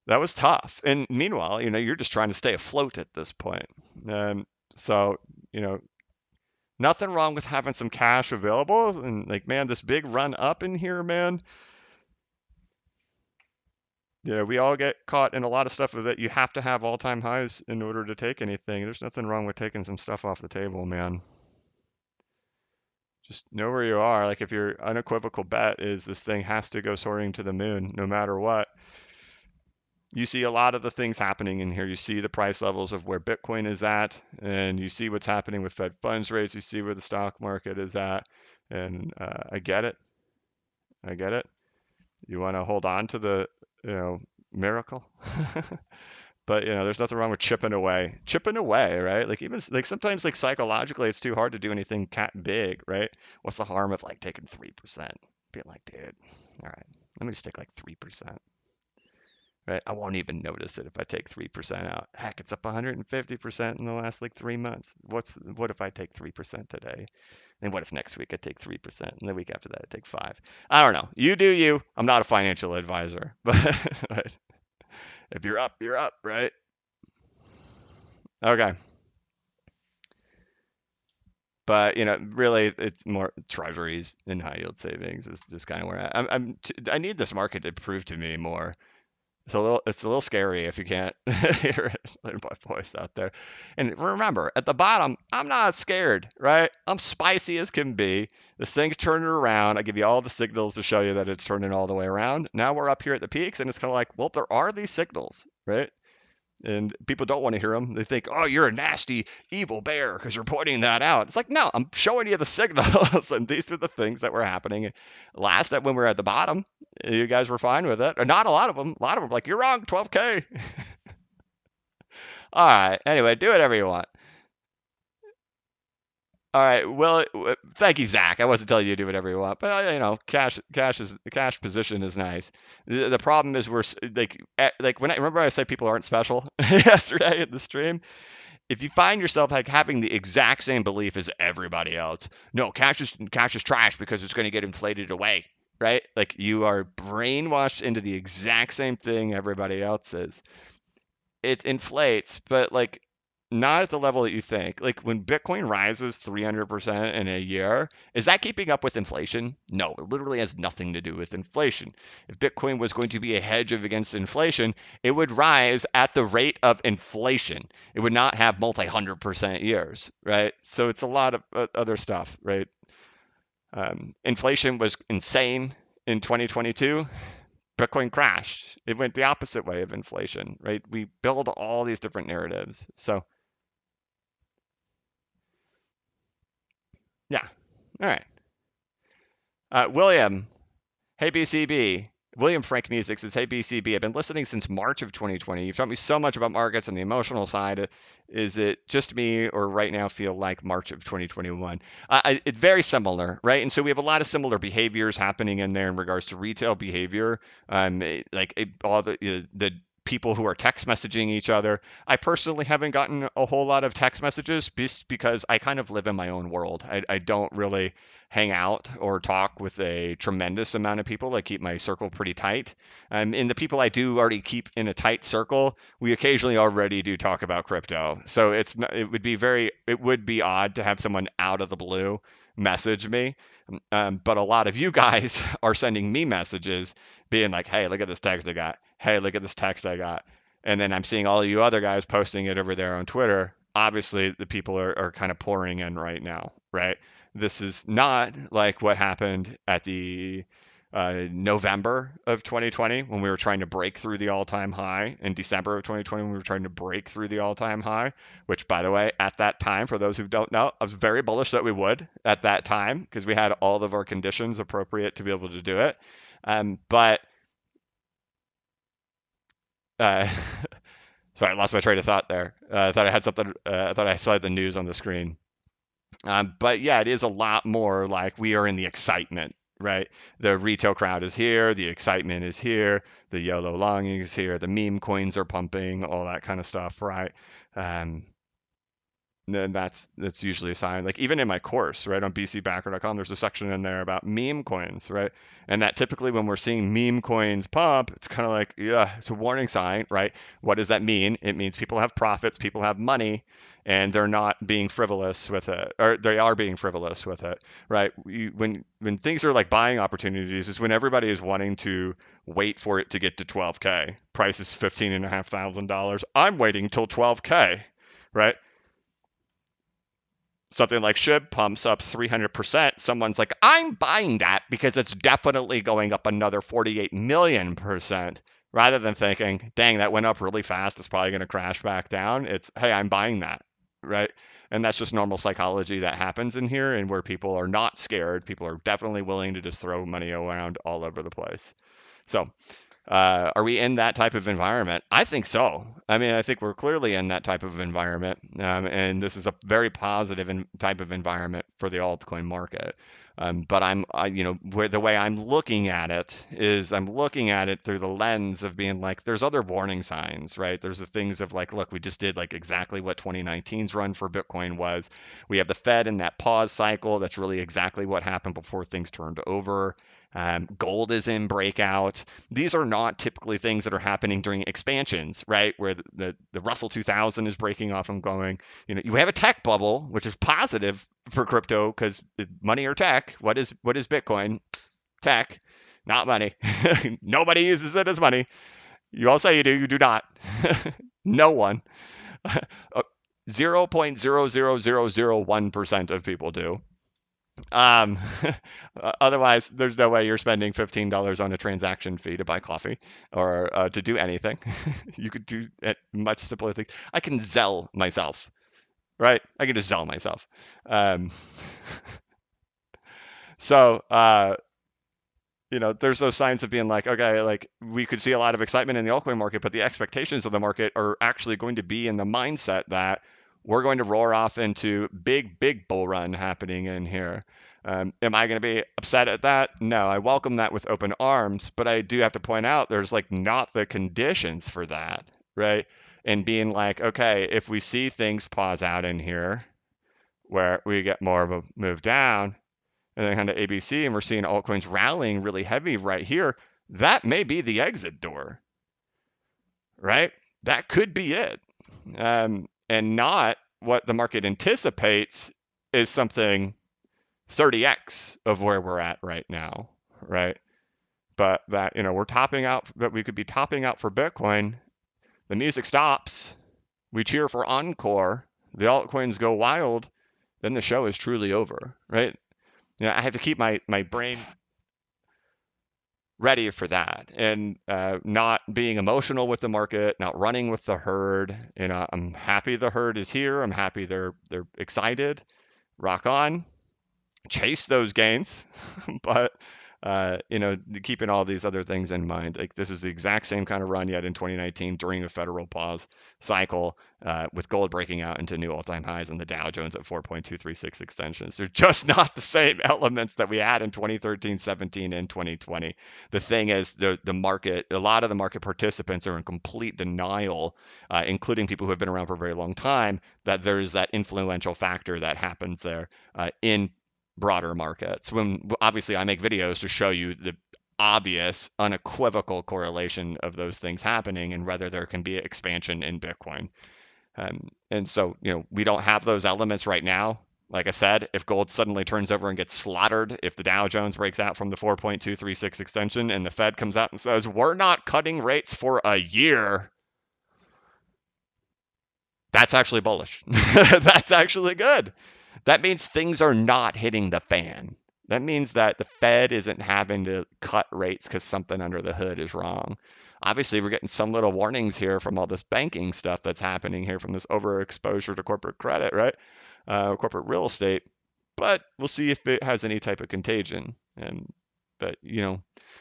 Speaker 1: that was tough. And meanwhile, you're just trying to stay afloat at this point. So, you know, nothing wrong with having some cash available. And like, man, this big run up in here, man, Yeah, we all get caught in a lot of stuff that you have to have all-time highs in order to take anything. There's nothing wrong with taking some stuff off the table, man. Just know where you are. Like if your unequivocal bet is this thing has to go soaring to the moon no matter what, you see a lot of the things happening in here. You see the price levels of where Bitcoin is at, and you see what's happening with Fed funds rates. You see where the stock market is at, and I get it. I get it. You want to hold on to the, miracle, but there's nothing wrong with chipping away, right? Like even like sometimes like psychologically, it's too hard to do anything cat big, right? What's the harm of like taking 3%? Being like, dude, all right, let me just take like 3%. Right? I won't even notice it if I take 3% out. Heck, it's up 150% in the last like 3 months. What if I take 3% today? And what if next week I take 3%? And the week after that I take 5? I don't know. You do you. I'm not a financial advisor, but if you're up, right? Okay. But really, it's more treasuries and high yield savings is just kind of where I need this market to prove to me more. It's a little scary if you can't hear it in my voice out there. And remember, at the bottom, I'm not scared, right? I'm spicy as can be. This thing's turning around. I give you all the signals to show you that it's turning all the way around. Now we're up here at the peaks, and it's kind of like, well, there are these signals, right? And people don't want to hear them. They think, oh, you're a nasty, evil bear because you're pointing that out. It's like, no, I'm showing you the signals. And these are the things that were happening last when we were at the bottom. You guys were fine with it. Or not a lot of them. A lot of them like, you're wrong, 12K. All right. Anyway, do whatever you want. All right. Well, thank you, Zach. I wasn't telling you to do whatever you want, but cash position is nice. The problem is we're like when I remember I said people aren't special yesterday in the stream. If you find yourself like having the exact same belief as everybody else, no, cash is trash because it's going to get inflated away, right? Like you are brainwashed into the exact same thing everybody else is. It inflates, but like not at the level that you think. Like when Bitcoin rises 300% in a year, is that keeping up with inflation? No, it literally has nothing to do with inflation. If Bitcoin was going to be a hedge against inflation, it would rise at the rate of inflation. It would not have multi-100% years, right? So it's a lot of other stuff, right? Inflation was insane in 2022. Bitcoin crashed. It went the opposite way of inflation, right? We build all these different narratives. So, yeah. All right. William, hey BCB. William Frank Music says, hey BCB, I've been listening since March of 2020. You've taught me so much about markets and the emotional side. Is it just me or right now feel like March of 2021? It's very similar, right? And so we have a lot of similar behaviors happening in there in regards to retail behavior. All the people who are text messaging each other. I personally haven't gotten a whole lot of text messages just because I kind of live in my own world. I don't really hang out or talk with a tremendous amount of people. I keep my circle pretty tight. And the people I do already keep in a tight circle, we occasionally already do talk about crypto. So it would be odd to have someone out of the blue message me. But a lot of you guys are sending me messages being like, hey, look at this text I got. Hey, look at this text I got. And then I'm seeing all of you other guys posting it over there on Twitter. Obviously, the people are kind of pouring in right now, right? This is not like what happened at the November of 2020 when we were trying to break through the all-time high, in December of 2020 when we were trying to break through the all-time high, which, by the way, at that time, for those who don't know, I was very bullish that we would at that time because we had all of our conditions appropriate to be able to do it. But uh, sorry, I lost my train of thought there. I thought I had something. I thought I saw the news on the screen. But yeah, it is a lot more like we are in the excitement, right? The retail crowd is here, the excitement is here, the YOLO longing is here, the meme coins are pumping, all that kind of stuff, right? Um, then that's usually a sign. Like even in my course, right, on bcbacker.com, there's a section in there about meme coins, right? And that typically when we're seeing meme coins pump, it's kind of like, yeah, it's a warning sign, right? What does that mean? It means people have profits, people have money, and they're not being frivolous with it, or they are being frivolous with it, right? When things are like buying opportunities is when everybody is wanting to wait for it to get to 12K. Price is $15,500. I'm waiting till 12K, right? Something like SHIB pumps up 300%. Someone's like, I'm buying that because it's definitely going up another 48 million%. Rather than thinking, dang, that went up really fast, it's probably going to crash back down. It's, hey, I'm buying that, right? And that's just normal psychology that happens in here, and where people are not scared. People are definitely willing to just throw money around all over the place. So, are we in that type of environment? I think so. I mean, I think we're clearly in that type of environment, and this is a very positive type of environment for the altcoin market. But where the way I'm looking at it is I'm looking at it through the lens of being like, there's other warning signs, right? There's the things of like, look, we just did like exactly what 2019's run for Bitcoin was. We have the Fed in that pause cycle. That's really exactly what happened before things turned over. Gold is in breakout. These are not typically things that are happening during expansions, right? Where the Russell 2000 is breaking off and going. You have a tech bubble, which is positive for crypto because money or tech. What is Bitcoin? Tech, not money. Nobody uses it as money. You all say you do. You do not. No one. 0.00001% of people do. Um, Otherwise, there's no way you're spending $15 on a transaction fee to buy coffee or to do anything. You could do much simpler things. I can Zelle myself, right? I can just Zelle myself. Um, so, there's those signs of being like, okay, like we could see a lot of excitement in the altcoin market, but the expectations of the market are actually going to be in the mindset that we're going to roar off into big bull run happening in here. Am I going to be upset at that? No, I welcome that with open arms, but I do have to point out there's like not the conditions for that, right? And being like, okay, if we see things pause out in here where we get more of a move down, and then kind of ABC, and we're seeing altcoins rallying really heavy right here, that may be the exit door, right? That could be it. And not what the market anticipates is something 30x of where we're at right now, right? But that, we're topping out, that we could be topping out for Bitcoin. The music stops. We cheer for encore. The altcoins go wild. Then the show is truly over, right? I have to keep my brain ready for that and not being emotional with the market, not running with the herd. I'm happy the herd is here. I'm happy they're excited. Rock on, chase those gains, but keeping all these other things in mind. Like this is the exact same kind of run yet in 2019 during the federal pause cycle, with gold breaking out into new all-time highs and the Dow Jones at 4.236 extensions. They're just not the same elements that we had in 2013, 17, and 2020. The thing is, the market, a lot of the market participants are in complete denial, including people who have been around for a very long time, that there's that influential factor that happens there in broader markets. When obviously I make videos to show you the obvious, unequivocal correlation of those things happening and whether there can be expansion in Bitcoin. And so, we don't have those elements right now. Like I said, if gold suddenly turns over and gets slaughtered, if the Dow Jones breaks out from the 4.236 extension and the Fed comes out and says, we're not cutting rates for a year, that's actually bullish. That's actually good. That means things are not hitting the fan. That means that the Fed isn't having to cut rates because something under the hood is wrong. Obviously, we're getting some little warnings here from all this banking stuff that's happening here from this overexposure to corporate credit, right? Corporate real estate. But we'll see if it has any type of contagion. But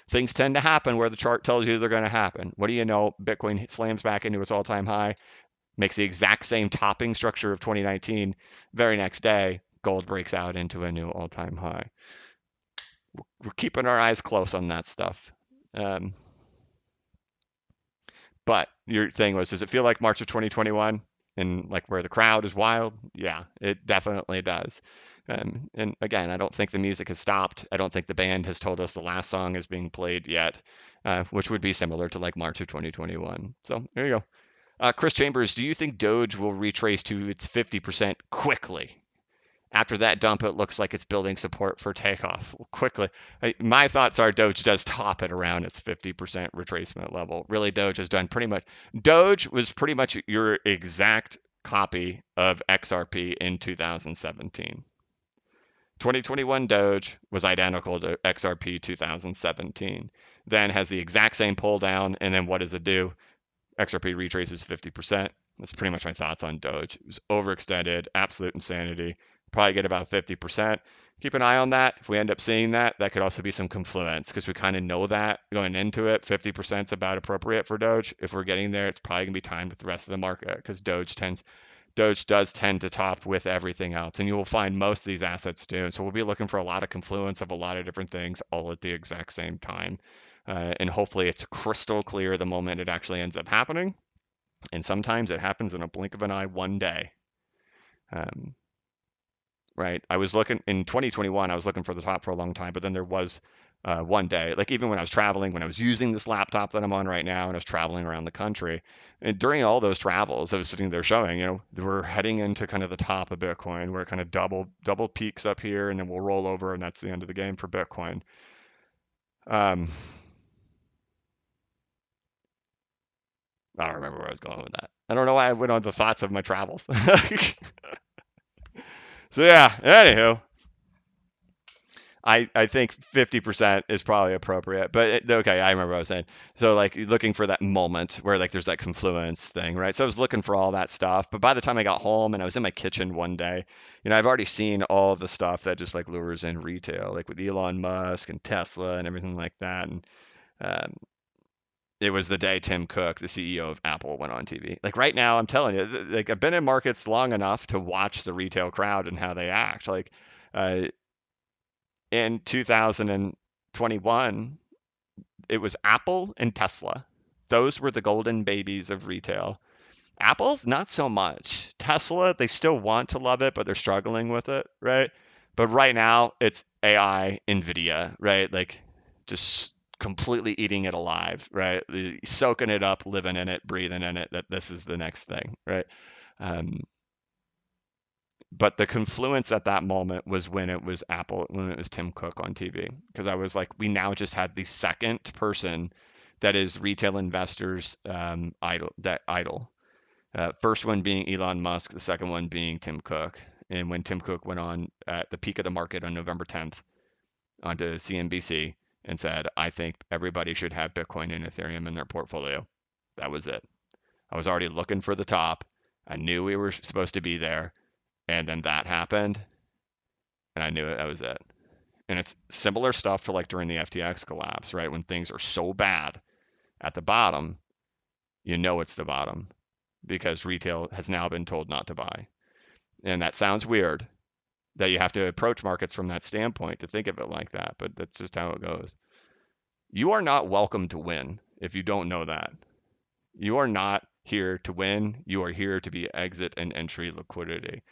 Speaker 1: things tend to happen where the chart tells you they're going to happen. What do you know? Bitcoin slams back into its all-time high, makes the exact same topping structure of 2019. Very next day, gold breaks out into a new all-time high. We're keeping our eyes close on that stuff. But your thing was, does it feel like March of 2021 and like where the crowd is wild? Yeah, it definitely does. And again, I don't think the music has stopped. I don't think the band has told us the last song is being played yet, which would be similar to like March of 2021. So there you go. Chris Chambers, do you think Doge will retrace to its 50% quickly? After that dump, it looks like it's building support for takeoff quickly. My thoughts are Doge does top at around its 50% retracement level. Really, Doge has done pretty much. Doge was pretty much your exact copy of XRP in 2017. 2021 Doge was identical to XRP 2017. Then has the exact same pull down, and then what does it do? XRP retraces 50%. That's pretty much my thoughts on Doge. It was overextended, absolute insanity. Probably get about 50%. Keep an eye on that. If we end up seeing that, that could also be some confluence because we kind of know that going into it. 50% is about appropriate for Doge. If we're getting there, it's probably going to be timed with the rest of the market because Doge does tend to top with everything else, and you will find most of these assets do. So we'll be looking for a lot of confluence of a lot of different things all at the exact same time. And hopefully it's crystal clear the moment it actually ends up happening. And sometimes it happens in a blink of an eye one day. Right. I was looking in 2021, I was looking for the top for a long time, but then there was one day, like even when I was traveling, when I was using this laptop that I'm on right now, and I was traveling around the country, and during all those travels, I was sitting there showing, we're heading into kind of the top of Bitcoin, where it kind of double peaks up here, and then we'll roll over, and that's the end of the game for Bitcoin. I don't remember where I was going with that. I don't know why I went on the thoughts of my travels. So yeah, anywho, I think 50% is probably appropriate. But okay, I remember what I was saying. So like looking for that moment where like there's that confluence thing, right? So I was looking for all that stuff. But by the time I got home and I was in my kitchen one day, I've already seen all of the stuff that just like lures in retail, like with Elon Musk and Tesla and everything like that. And um, it was the day Tim Cook, the CEO of Apple, went on TV. Like right now, I'm telling you, like I've been in markets long enough to watch the retail crowd and how they act. Like uh, in 2021, it was Apple and Tesla. Those were the golden babies of retail. Apple's not so much. Tesla, they still want to love it, but they're struggling with it, right? But right now, it's AI, Nvidia, right? Like just completely eating it alive, right? Soaking it up, living in it, breathing in it. That this is the next thing, right? Um, but the confluence at that moment was when it was Apple, when it was Tim Cook on TV, because I was like, we now just had the second person that is retail investors idol. First one being Elon Musk, the second one being Tim Cook. And when Tim Cook went on at the peak of the market on November 10th onto CNBC and said, I think everybody should have Bitcoin and Ethereum in their portfolio, that was it. I was already looking for the top. I knew we were supposed to be there. And then that happened. And I knew that was it. And it's similar stuff for like during the FTX collapse, right? When things are so bad at the bottom, you know it's the bottom because retail has now been told not to buy. And that sounds weird that you have to approach markets from that standpoint to think of it like that, but that's just how it goes. You are not welcome to win if you don't know that. You are not here to win. You are here to be exit and entry liquidity.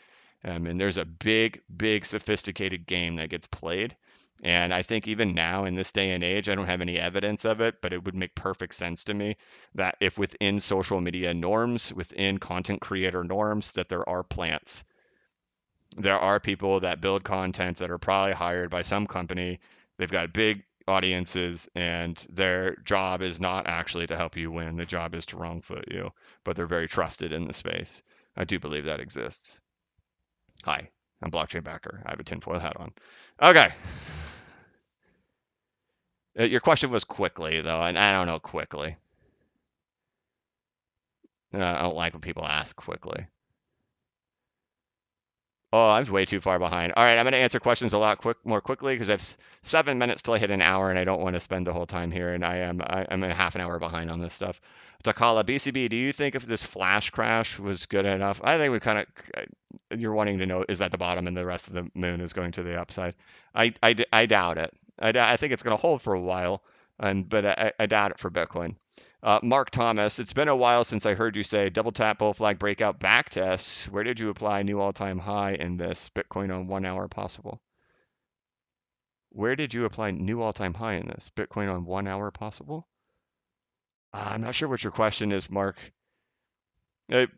Speaker 1: And there's a big sophisticated game that gets played. And I think even now in this day and age, I don't have any evidence of it, but it would make perfect sense to me that if within social media norms, within content creator norms, that there are plants. There are people that build content that are probably hired by some company. They've got big audiences, and their job is not actually to help you win. The job is to wrong foot you, but they're very trusted in the space. I do believe that exists. Hi, I'm Blockchain Backer. I have a tinfoil hat on. Okay. Your question was quickly, though, and I don't know quickly. I don't like when people ask quickly. Oh, I'm way too far behind. All right, I'm going to answer questions a lot more quickly because I have 7 minutes till I hit an hour, and I don't want to spend the whole time here. And I'm a half an hour behind on this stuff. Takala BCB, do you think if this flash crash was good enough? I think we kind of you're wanting to know is that the bottom and the rest of the moon is going to the upside. I doubt it. I think it's going to hold for a while, but I doubt it for Bitcoin. Mark Thomas, it's been a while since I heard you say double tap, bull flag, breakout, back test. Where did you apply new all-time high in this Bitcoin on 1 hour possible? Where did you apply new all-time high in this Bitcoin on 1 hour possible? I'm not sure what your question is, Mark. Uh,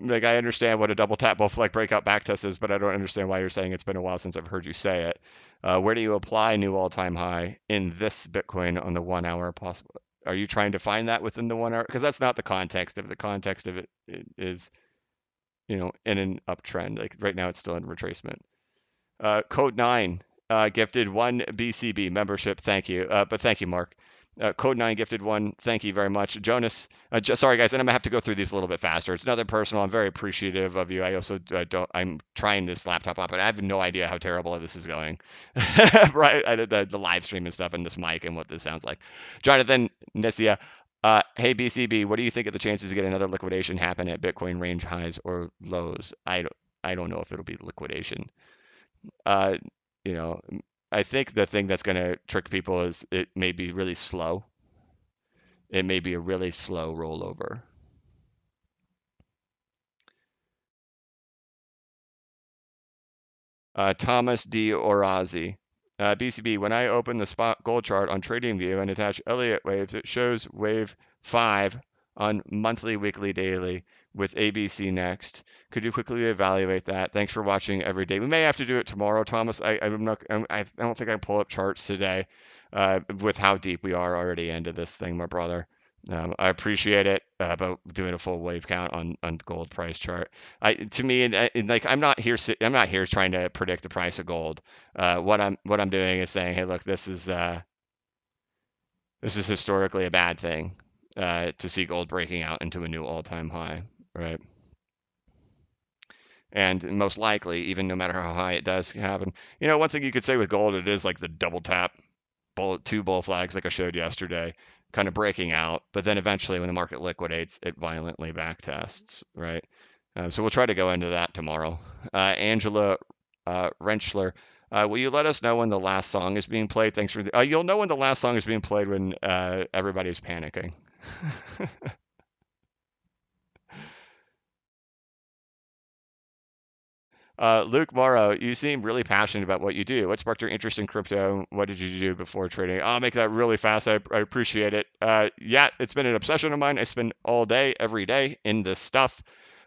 Speaker 1: like I understand what a double tap bull flag breakout backtest is, but I don't understand why you're saying it's been a while since I've heard you say it. Where do you apply new all-time high in this Bitcoin on the 1 hour possible? Are you trying to find that within the 1 hour? Because that's not the context of the context of it, it is, in an uptrend. Like right now, it's still in retracement. Code 9 gifted one BCB membership. Thank you. But thank you, Mark. Code 9 gifted one. Thank you very much. Jonas, sorry, guys, and I'm going to have to go through these a little bit faster. It's nothing personal. I'm very appreciative of you. I also I'm trying this laptop up, but I have no idea how terrible this is going. Right? I did the live stream and stuff and this mic and what this sounds like. Jonathan Nessia. Hey BCB, what do you think of the chances to get another liquidation happen at Bitcoin range highs or lows? I don't know if it'll be liquidation. Uh, you know, I think the thing that's going to trick people is it may be really slow. It may be a really slow rollover. Thomas D. Orazi. BCB, when I open the spot gold chart on TradingView and attach Elliott waves, it shows wave 5 on monthly, weekly, daily with ABC next. Could you quickly evaluate that? Thanks for watching every day. We may have to do it tomorrow, Thomas. I'm not. I don't think I can pull up charts today with how deep we are already into this thing, my brother. I appreciate it about doing a full wave count on the gold price chart. To me, like I'm not here trying to predict the price of gold. What I'm doing is saying, hey, look, this is historically a bad thing to see gold breaking out into a new all-time high, right? And most likely, even no matter how high it does happen, one thing you could say with gold, it is like the double tap two bull flags like I showed yesterday, kind of breaking out, but then eventually when the market liquidates, it violently backtests, right? So we'll try to go into that tomorrow. Angela Rentschler, will you let us know when the last song is being played? Thanks for you'll know when the last song is being played when everybody's panicking. Luke Morrow, you seem really passionate about what you do. What sparked your interest in crypto? What did you do before trading? I'll make that really fast. I appreciate it. Yeah, it's been an obsession of mine. I spend all day, every day in this stuff.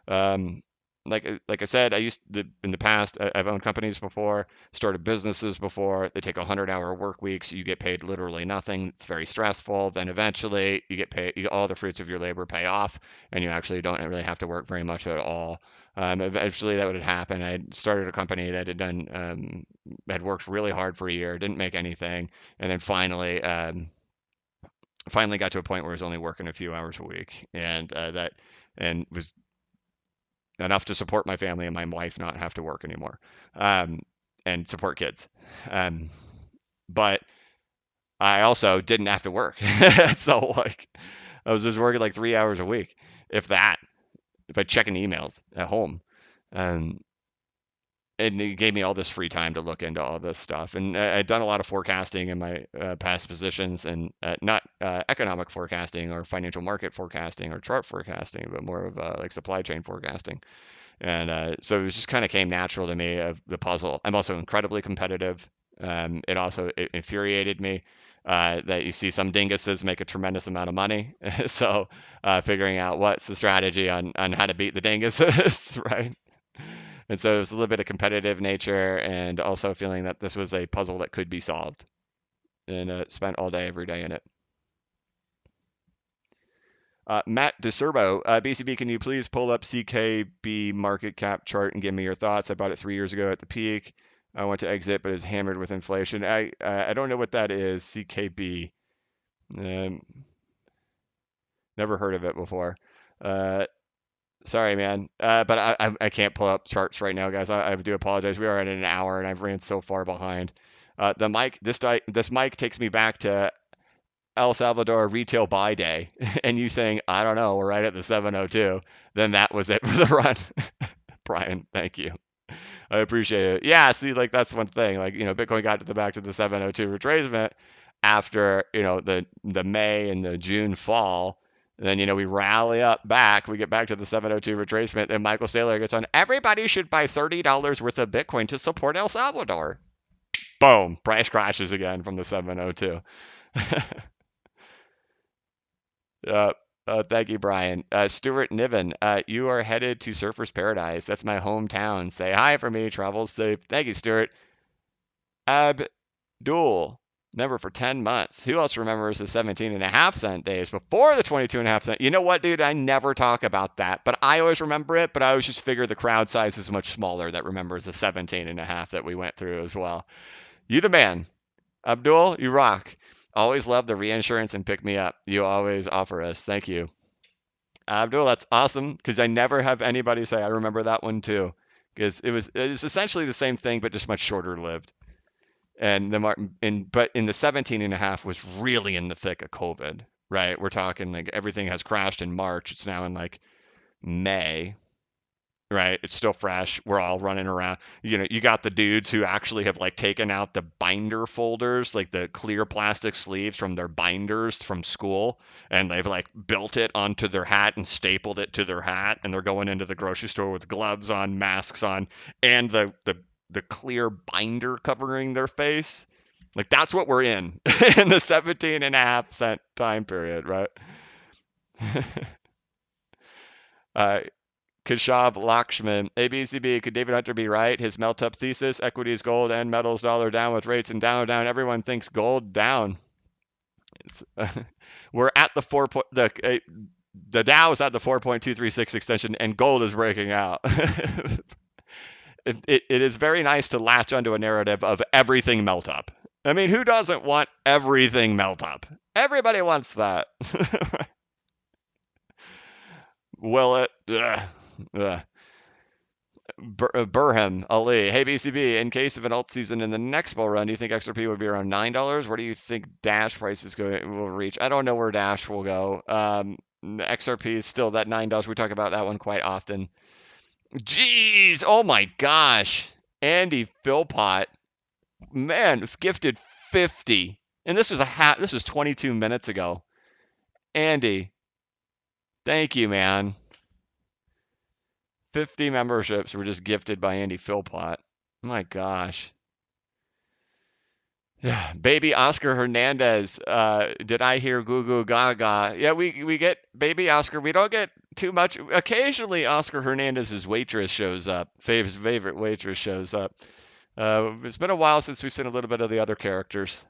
Speaker 1: Um, like I said, I used to, in the past, I've owned companies before, started businesses before. They take 100-hour work weeks. You get paid literally nothing. It's very stressful. Then eventually you get paid, all the fruits of your labor pay off, and you actually don't really have to work very much at all. Eventually that would happen. I started a company that had worked really hard for a year, didn't make anything, and then finally got to a point where I was only working a few hours a week, and was enough to support my family and my wife not have to work anymore, and support kids. Um, but I also didn't have to work, so like I was just working like 3 hours a week, if that, if I checking emails at home. Um, and it gave me all this free time to look into all this stuff. And I'd done a lot of forecasting in my past positions, and not economic forecasting or financial market forecasting or chart forecasting, but more of like supply chain forecasting. And so it just kind of came natural to me of the puzzle. I'm also incredibly competitive. It infuriated me that you see some dinguses make a tremendous amount of money. So figuring out what's the strategy on how to beat the dinguses, right? And so it was a little bit of competitive nature and also feeling that this was a puzzle that could be solved. And spent all day, every day in it. Matt DeSerbo, BCB, can you please pull up CKB market cap chart and give me your thoughts? I bought it 3 years ago at the peak. I want to exit, but it's hammered with inflation. I don't know what that is, CKB. Um, Never heard of it before. Uh, Sorry, man. But I can't pull up charts right now, guys. I do apologize. We are at an hour, and I've ran so far behind. The mic this mic takes me back to El Salvador retail buy day, and you saying, I don't know, we're right at the 702. Then that was it for the run. Brian, thank you. I appreciate it. Yeah, see, like that's one thing. Like, Bitcoin got to the back to the 702 retracement after, the May and the June fall. And then, we rally up back. We get back to the 702 retracement. Then Michael Saylor gets on. Everybody should buy $30 worth of Bitcoin to support El Salvador. Boom. Price crashes again from the 702. Thank you, Brian. Stuart Niven, you are headed to Surfer's Paradise. That's my hometown. Say hi for me. Travel safe. Thank you, Stuart. Abdul, member for 10 months. Who else remembers the 17.5 cent days before the 22.5 cent? You know what, dude? I never talk about that, but I always remember it. But I always just figure the crowd size is much smaller that remembers the 17.5 that we went through as well. You the man. Abdul, you rock. Always love the reinsurance and pick me up. You always offer us. Thank you. Abdul, that's awesome because I never have anybody say I remember that one too. Because it was essentially the same thing, but just much shorter lived. And but in the 17.5 was really in the thick of COVID, right? We're talking like everything has crashed in March. It's now in like May, right? It's still fresh. We're all running around. You got the dudes who actually have like taken out the binder folders, like the clear plastic sleeves from their binders from school, and they've like built it onto their hat and stapled it to their hat, and they're going into the grocery store with gloves on, masks on, and the clear binder covering their face. Like that's what we're in in the 17.5 cent time period, right? uh, Keshav Lakshman, ABCB, could David Hunter be right? His melt up thesis, equities, gold, and metals, dollar down with rates and down. Everyone thinks gold down. We're at the the Dow is at the 4.236 extension and gold is breaking out. It is very nice to latch onto a narrative of everything melt up. I mean, who doesn't want everything melt up? Everybody wants that. Will it? Ugh. Ugh. Burham Ali. Hey BCB, in case of an alt season in the next bull run, do you think XRP would be around $9? Where do you think Dash prices will reach? I don't know where Dash will go. XRP is still that $9. We talk about that one quite often. Jeez, oh my gosh. Andy Philpott, man, gifted 50. And this was 22 minutes ago. Andy, thank you, man. 50 memberships were just gifted by Andy Philpott. My gosh. Yeah, baby Oscar Hernandez. Did I hear goo goo gaga? Yeah, we get baby Oscar. We don't get too much. Occasionally, Oscar Hernandez's waitress shows up. Favorite waitress shows up. It's been a while since we've seen a little bit of the other characters.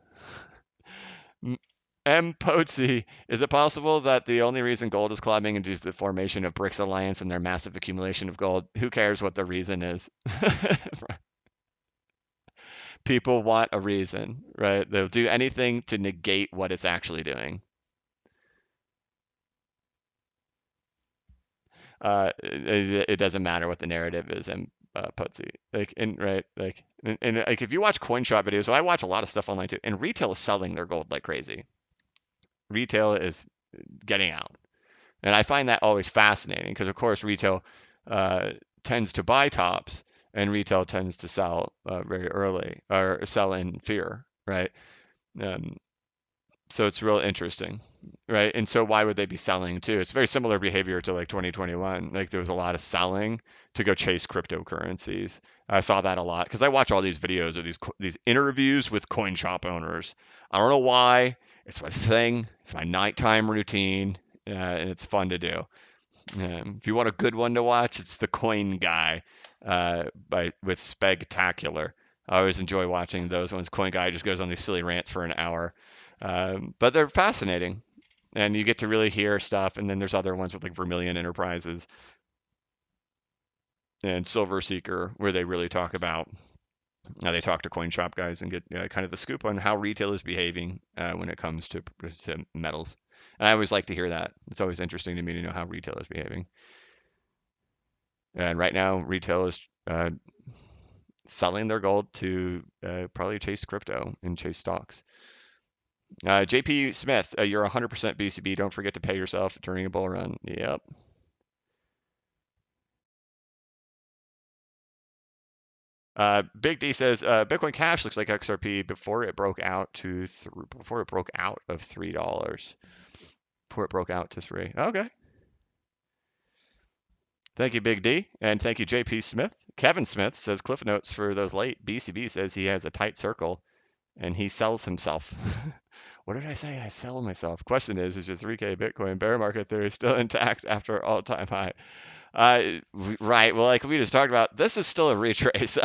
Speaker 1: M. Potsy, is it possible that the only reason gold is climbing is due to the formation of BRICS Alliance and their massive accumulation of gold? Who cares what the reason is? People want a reason, right? They'll do anything to negate what it's actually doing. It doesn't matter what the narrative is, and Putsy, like if you watch coin shop videos, so I watch a lot of stuff online too, and retail is selling their gold like crazy. Retail is getting out, and I find that always fascinating because of course retail tends to buy tops, and retail tends to sell very early or sell in fear, right? Um, so it's real interesting, right? And so why would they be selling too? It's very similar behavior to like 2021. Like there was a lot of selling to go chase cryptocurrencies. I saw that a lot because I watch all these videos of these interviews with coin shop owners. I don't know why. It's my thing. It's my nighttime routine, and it's fun to do. If you want a good one to watch, it's The Coin Guy with Spectacular. I always enjoy watching those ones. Coin Guy just goes on these silly rants for an hour, but they're fascinating, and you get to really hear stuff. And then there's other ones with like Vermilion Enterprises and Silver Seeker, where they really talk about they talk to coin shop guys and get kind of the scoop on how retail is behaving when it comes to metals. And I always like to hear that. It's always interesting to me to know how retail is behaving. And right now, retail is selling their gold to probably chase crypto and chase stocks. JP Smith, you're 100% BCB. Don't forget to pay yourself during a bull run. Yep. Big D says Bitcoin Cash looks like XRP before it broke out of $3. Before it broke out to 3. Okay. Thank you, Big D, and thank you, JP Smith. Kevin Smith says Cliff Notes for those late. BCB says he has a tight circle and he sells himself. What did I say? I sell myself. Question is your 3K Bitcoin bear market theory still intact after all-time high? Right. Well, like we just talked about, this is still a retrace.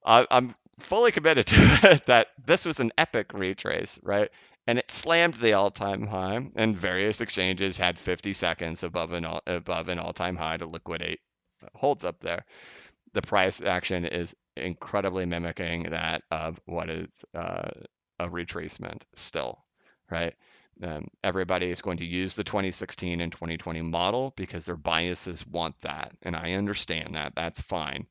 Speaker 1: I'm fully committed to it that this was an epic retrace, right? And it slammed the all-time high, and various exchanges had 50 seconds above an all-time high to liquidate holds up there. The price action is incredibly mimicking that of what is a retracement still, right? Everybody is going to use the 2016 and 2020 model because their biases want that, and I understand that. That's fine.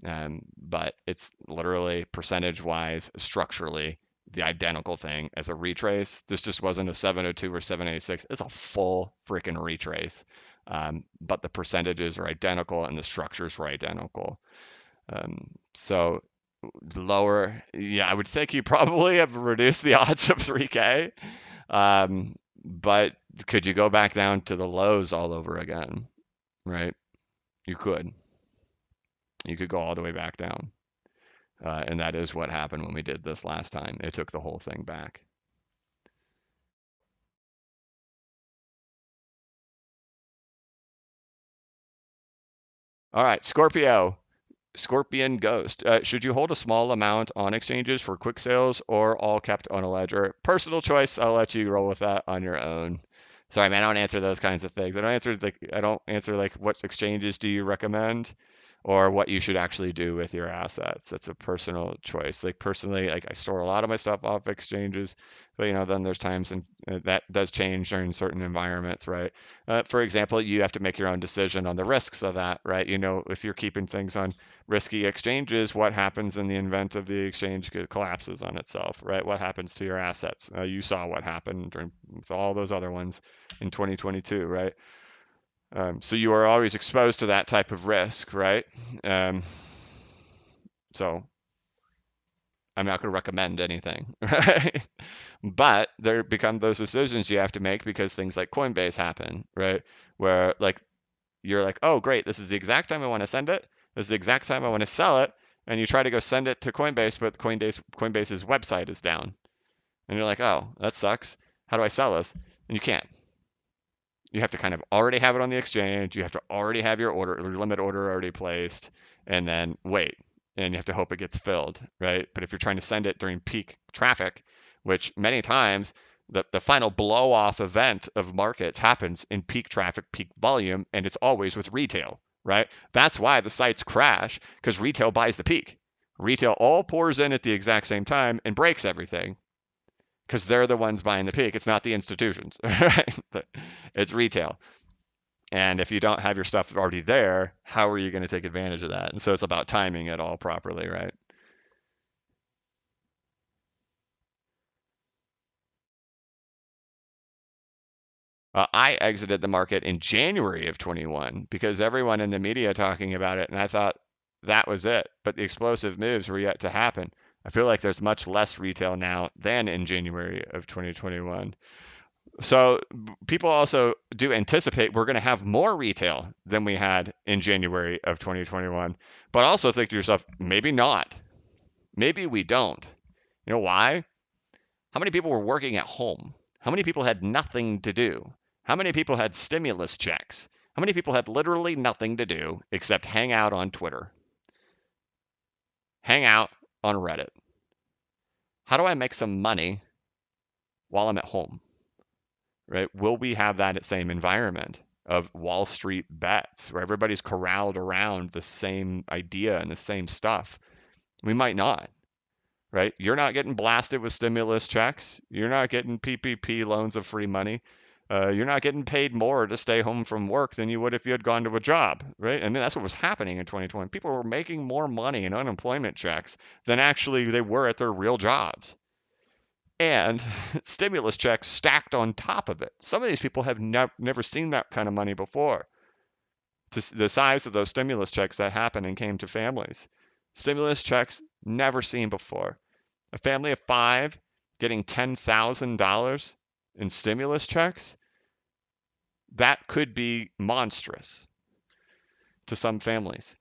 Speaker 1: But it's literally percentage-wise, structurally, the identical thing as a retrace. This just wasn't a 702 or 786. It's a full freaking retrace. But the percentages are identical and the structures were identical. So lower, yeah, I would think you probably have reduced the odds of 3K. But could you go back down to the lows all over again? Right? You could. You could go all the way back down. And that is what happened when we did this last time. It took the whole thing back. All right, Scorpio. Scorpion Ghost. Should you hold a small amount on exchanges for quick sales or all kept on a ledger? Personal choice. I'll let you roll with that on your own. Sorry, man, I don't answer those kinds of things. I don't answer like what exchanges do you recommend or what you should actually do with your assets. That's a personal choice. Like personally, like I store a lot of my stuff off exchanges, but then there's times and that does change during certain environments, right? For example, you have to make your own decision on the risks of that, right? If you're keeping things on risky exchanges, what happens in the event of the exchange collapses on itself, right? What happens to your assets? You saw what happened with all those other ones in 2022, right? So you are always exposed to that type of risk, right? Um, so I'm not going to recommend anything, right? But there become those decisions you have to make because things like Coinbase happen, right? Where like you're like, oh great, this is the exact time I want to send it. This is the exact time I want to sell it, and you try to go send it to Coinbase, but Coinbase's website is down, and you're like, oh, that sucks. How do I sell this? And you can't. You have to kind of already have it on the exchange. You have to already have your limit order already placed, and then wait. And you have to hope it gets filled, right? But if you're trying to send it during peak traffic, which many times the final blow off event of markets happens in peak traffic, peak volume, and it's always with retail, right? That's why the sites crash because retail buys the peak. Retail all pours in at the exact same time and breaks everything because they're the ones buying the peak. It's not the institutions, right? It's retail. And if you don't have your stuff already there, how are you going to take advantage of that? And so it's about timing it all properly, right? I exited the market in January of 21 because everyone in the media talking about it, and I thought that was it. But the explosive moves were yet to happen. I feel like there's much less retail now than in January of 2021. So people also do anticipate we're going to have more retail than we had in January of 2021. But also think to yourself, maybe not. Maybe we don't. You know why? How many people were working at home? How many people had nothing to do? How many people had stimulus checks? How many people had literally nothing to do except hang out on Twitter, hang out on Reddit? How do I make some money while I'm at home? Right? Will we have that same environment of Wall Street bets where everybody's corralled around the same idea and the same stuff? We might not, right? You're not getting blasted with stimulus checks. You're not getting PPP loans of free money. You're not getting paid more to stay home from work than you would if you had gone to a job, right? I mean, that's what was happening in 2020. People were making more money in unemployment checks than actually they were at their real jobs and stimulus checks stacked on top of it. Some of these people have never seen that kind of money before. The size of those stimulus checks that happened and came to families. Stimulus checks never seen before. A family of five getting $10,000 in stimulus checks, that could be monstrous to some families.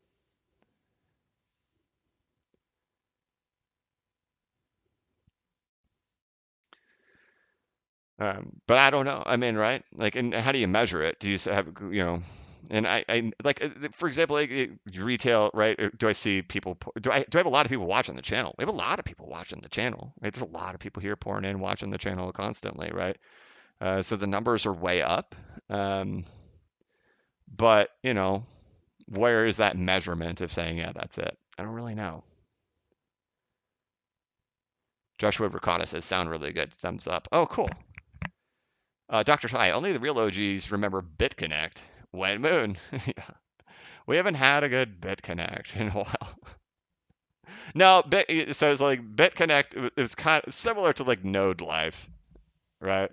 Speaker 1: But I don't know. I mean, right? Like, and how do you measure it? Do you have, and I like, for example, like retail, right? Do I see people? Do I have a lot of people watching the channel? We have a lot of people watching the channel, right? There's a lot of people here pouring in, watching the channel constantly, right? So the numbers are way up. Um, but where is that measurement of saying, yeah, that's it? I don't really know. Joshua Ricotta says, sound really good. Thumbs up. Oh, cool. Dr. Ty, only the real OGs remember Bitconnect. White Moon. Yeah. We haven't had a good Bitconnect in a while. No, so it's like Bitconnect is kind of similar to like Node Life, right?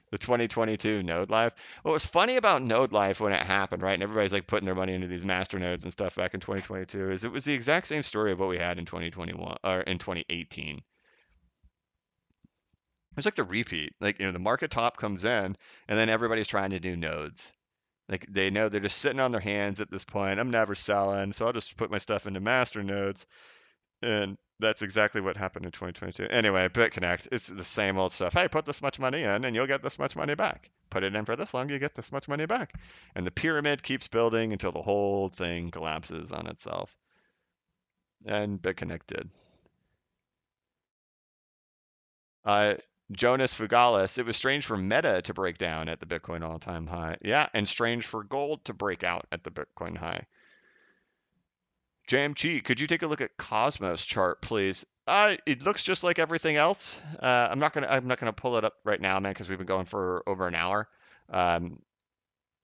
Speaker 1: The 2022 Node Life. What was funny about Node Life when it happened, right? And everybody's like putting their money into these master nodes and stuff back in 2022 is it was the exact same story of what we had in 2021 or in 2018. It's like the repeat. Like, the market top comes in and then everybody's trying to do nodes. Like they know they're just sitting on their hands at this point. I'm never selling, so I'll just put my stuff into master nodes. And that's exactly what happened in 2022. Anyway, BitConnect, it's the same old stuff. Hey, put this much money in and you'll get this much money back. Put it in for this long, you get this much money back. And the pyramid keeps building until the whole thing collapses on itself. And BitConnect did. Uh, Jonas Fugalis, it was strange for Meta to break down at the Bitcoin all-time high. Yeah, and strange for gold to break out at the Bitcoin high. JMG, could you take a look at Cosmos chart, please? It looks just like everything else. I'm not gonna pull it up right now, man, because we've been going for over an hour. Um,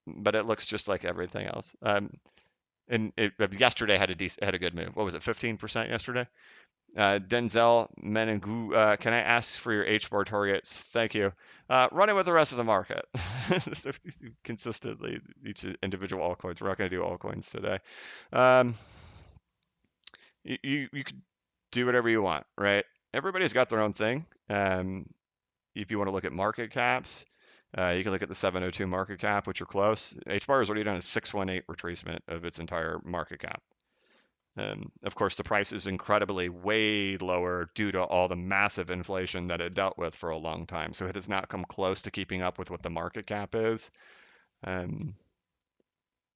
Speaker 1: but it looks just like everything else. And yesterday had a good move. What was it? 15% yesterday. Denzel Menengu, can I ask for your HBAR targets? Thank you. Running with the rest of the market consistently. Each individual altcoins. We're not going to do altcoins today. Um, you could do whatever you want, right? Everybody's got their own thing. If you want to look at market caps, you can look at the 702 market cap, which are close. HBAR has already done a 618 retracement of its entire market cap. Of course, the price is incredibly way lower due to all the massive inflation that it dealt with for a long time. So it has not come close to keeping up with what the market cap is.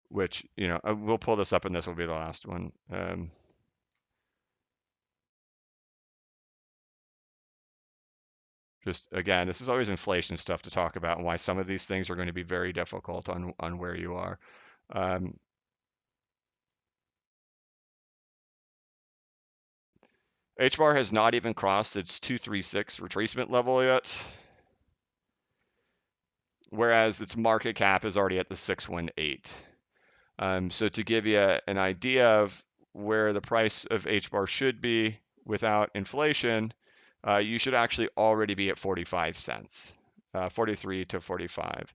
Speaker 1: Which, we'll pull this up and this will be the last one. Just again, this is always inflation stuff to talk about and why some of these things are going to be very difficult on where you are. HBAR has not even crossed its 236 retracement level yet, whereas its market cap is already at the 618. So to give you an idea of where the price of HBAR should be without inflation, you should actually already be at 45 cents, 43 to 45.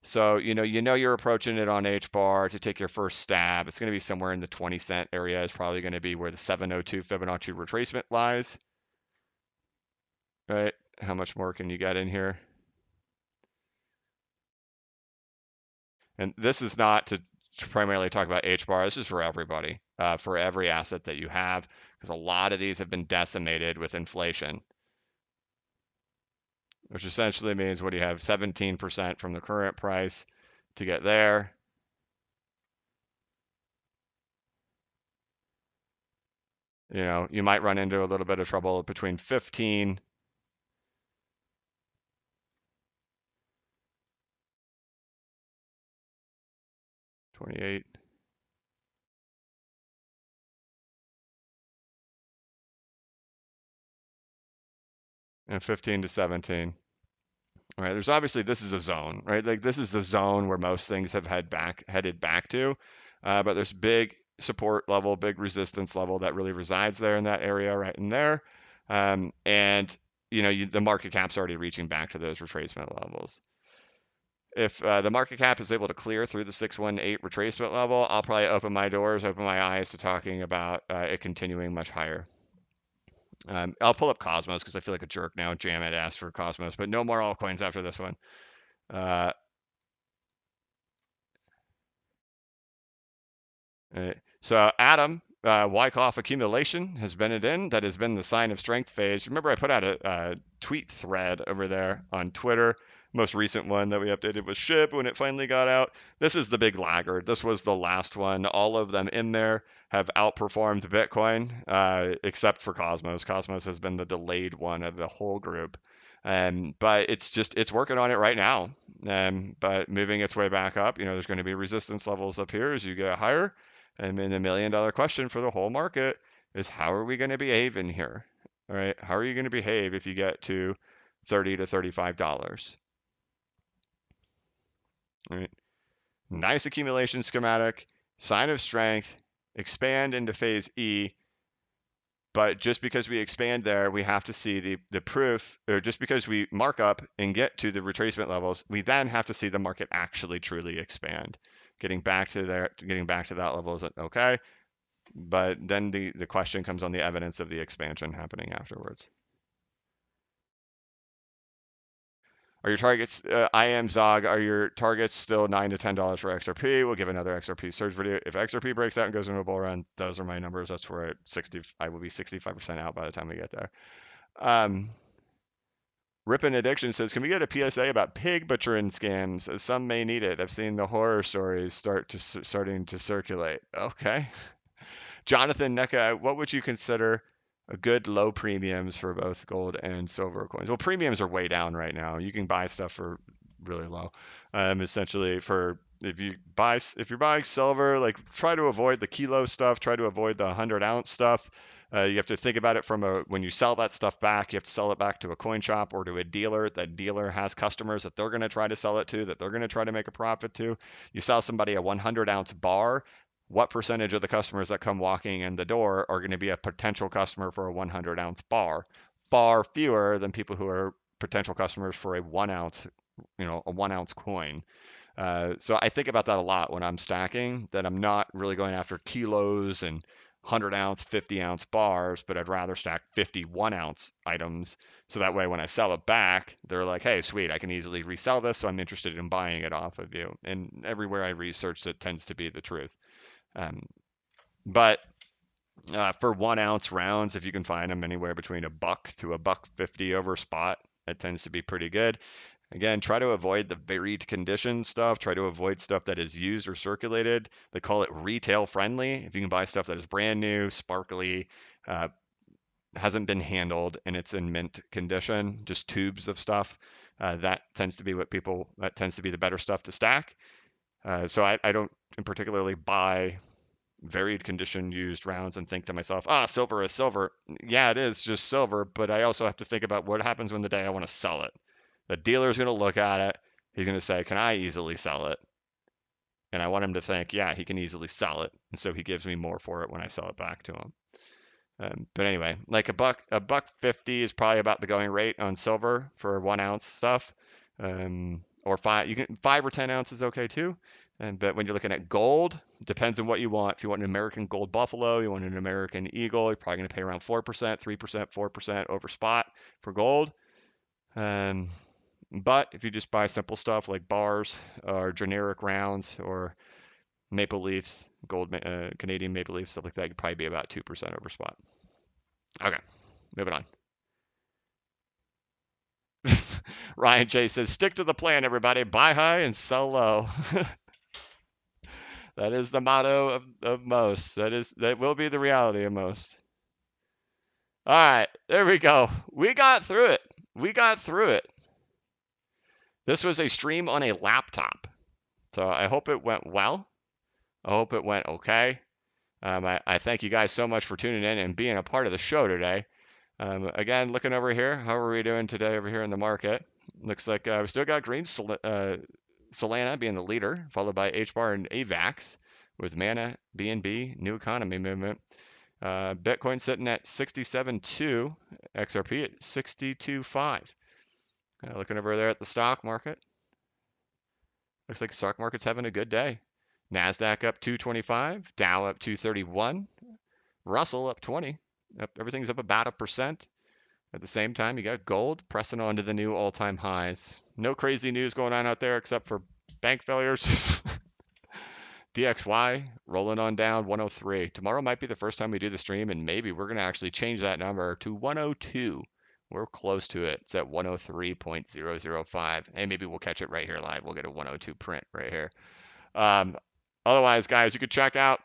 Speaker 1: So, you're approaching it on HBAR to take your first stab. It's going to be somewhere in the 20-cent area. Is probably going to be where the 702 Fibonacci retracement lies. Right? How much more can you get in here? And this is not to primarily talk about HBAR. This is for everybody, for every asset that you have, because a lot of these have been decimated with inflation, which essentially means what do you have? 17% from the current price to get there. You might run into a little bit of trouble between 15 28 and 15 to 17. All right, there's obviously this is a zone, right? Like this is the zone where most things have headed back to, but there's big support level, big resistance level that really resides there in that area, right in there, and the market cap's already reaching back to those retracement levels. If the market cap is able to clear through the 618 retracement level, I'll probably open my eyes to talking about it continuing much higher. I'll pull up Cosmos because I feel like a jerk now. Jam it asked for Cosmos, but no more altcoins after this one. So Adam, Wyckoff accumulation has been it in. That has been the sign of strength phase. Remember, I put out a tweet thread over there on Twitter Most recent one that we updated was SHIB when it finally got out. This is the big laggard. This was the last one. All of them in there have outperformed Bitcoin, except for Cosmos. Cosmos has been the delayed one of the whole group. But it's working on it right now. But moving its way back up, there's going to be resistance levels up here as you get higher. And then the $1 million question for the whole market is how are we going to behave in here? All right, how are you going to behave if you get to $30 to $35? All right, nice accumulation schematic, sign of strength, expand into phase E. But just because we expand there, we have to see the proof, or just because we mark up and get to the retracement levels, we then have to see the market actually truly expand. Getting back to that level is okay. But then the question comes on the evidence of the expansion happening afterwards. Are your targets, I am Zog, are your targets still $9 to $10 for XRP? We'll give another XRP surge video. If XRP breaks out and goes into a bull run, those are my numbers. That's where I will be 65% out by the time we get there. Ripon Addiction says, can we get a PSA about pig butchering scams? As some may need it. I've seen the horror stories starting to circulate. Okay. Jonathan Neka, what would you consider a good low premiums for both gold and silver coins? Well, premiums are way down right now. You can buy stuff for really low. Essentially, if you're buying silver, like try to avoid the kilo stuff. Try to avoid the 100-ounce stuff. You have to think about it when you sell that stuff back, you have to sell it back to a coin shop or to a dealer. That dealer has customers that they're going to try to sell it to, that they're going to try to make a profit to. You sell somebody a 100-ounce bar, what percentage of the customers that come walking in the door are going to be a potential customer for a 100-ounce bar? Far fewer than people who are potential customers for a 1-ounce, a 1-ounce coin. So I think about that a lot when I'm stacking, that I'm not really going after kilos and 100-ounce, 50-ounce bars, but I'd rather stack 51-ounce items. So that way, when I sell it back, they're like, hey, sweet, I can easily resell this. So I'm interested in buying it off of you. And everywhere I researched, it tends to be the truth. But for 1-ounce rounds, if you can find them anywhere between $1 to $1.50 over spot, it tends to be pretty good. Again, try to avoid the varied condition stuff. Try to avoid stuff that is used or circulated. They call it retail friendly. If you can buy stuff that is brand new, sparkly, hasn't been handled, and it's in mint condition, just tubes of stuff, that tends to be the better stuff to stack. So I don't particularly buy varied condition used rounds and think to myself, silver is silver. Yeah, it is just silver, but I also have to think about what happens when the day I want to sell it. The dealer's going to look at it. He's going to say, can I easily sell it? And I want him to think, yeah, he can easily sell it. And so he gives me more for it when I sell it back to him. But anyway, like $1.50 is probably about the going rate on silver for 1-ounce stuff. Or 5 or 10 ounces okay too. But when you're looking at gold, it depends on what you want. If you want an American gold buffalo, you want an American eagle, you're probably going to pay around 4%, 3%, 4% over spot for gold. But if you just buy simple stuff like bars or generic rounds or maple leafs, Canadian maple leafs, stuff like that, you'd probably be about 2% over spot. Okay, moving on. Ryan J says, stick to the plan, everybody. Buy high and sell low. That is the motto of most. That will be the reality of most. All right, there we go. We got through it. This was a stream on a laptop. So I hope it went well. I hope it went okay. I thank you guys so much for tuning in and being a part of the show today. Again, looking over here, how are we doing today over here in the market? Looks like we still got green. Solana being the leader, followed by HBAR and AVAX, with Mana, BNB, New Economy Movement. Bitcoin sitting at 67.2, XRP at 62.5. Looking over there at the stock market. Looks like the stock market's having a good day. NASDAQ up 225, Dow up 231, Russell up 20. Everything's up about 1%. At the same time, you got gold pressing on to the new all-time highs. No crazy news going on out there except for bank failures. DXY rolling on down 103. Tomorrow might be the first time we do the stream, and maybe we're going to actually change that number to 102. We're close to it. It's at 103.005. Hey, maybe we'll catch it right here live. We'll get a 102 print right here. Otherwise, guys, you could check out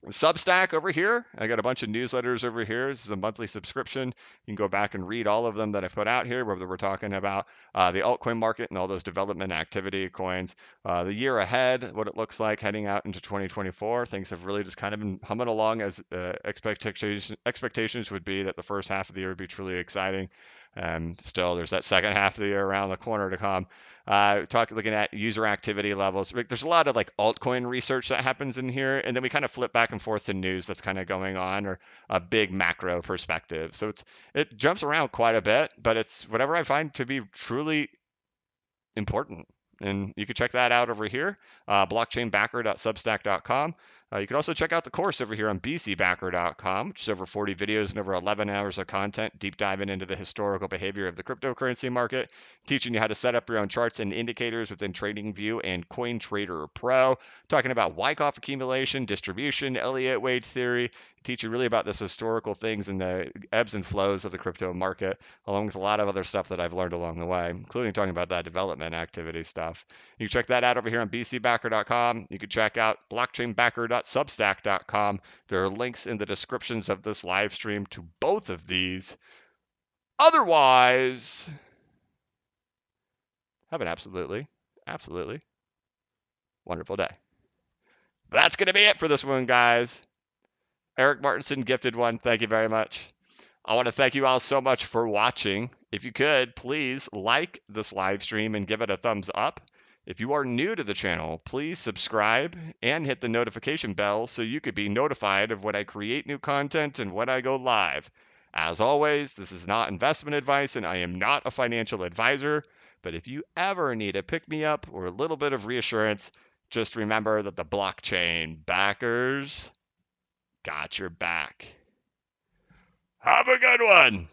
Speaker 1: Substack over here. I got a bunch of newsletters over here. This is a monthly subscription. You can go back and read all of them that I put out here, whether we're talking about the altcoin market and all those development activity coins, the year ahead, what it looks like heading out into 2024. Things have really just kind of been humming along as expectations would be that the first half of the year would be truly exciting. Still, there's that second half of the year around the corner to come. Looking at user activity levels. There's a lot of like altcoin research that happens in here, and then we kind of flip back and forth to news that's kind of going on or a big macro perspective. So it jumps around quite a bit, but it's whatever I find to be truly important. And you can check that out over here, blockchainbacker.substack.com. You can also check out the course over here on bcbacker.com, which is over 40 videos and over 11 hours of content, deep diving into the historical behavior of the cryptocurrency market, teaching you how to set up your own charts and indicators within TradingView and CoinTrader Pro, talking about Wyckoff accumulation, distribution, Elliott wave theory, teach you really about this historical things and the ebbs and flows of the crypto market, along with a lot of other stuff that I've learned along the way, including talking about that development activity stuff. You can check that out over here on bcbacker.com. You can check out blockchainbacker.substack.com. There are links in the descriptions of this live stream to both of these. Otherwise, have an absolutely wonderful day. That's going to be it for this one, guys. Eric Martinson gifted one. Thank you very much. I want to thank you all so much for watching. If you could, please like this live stream and give it a thumbs up. If you are new to the channel, please subscribe and hit the notification bell so you could be notified of when I create new content and when I go live. As always, this is not investment advice and I am not a financial advisor, but if you ever need a pick-me-up or a little bit of reassurance, just remember that the blockchain backers got your back. Have a good one.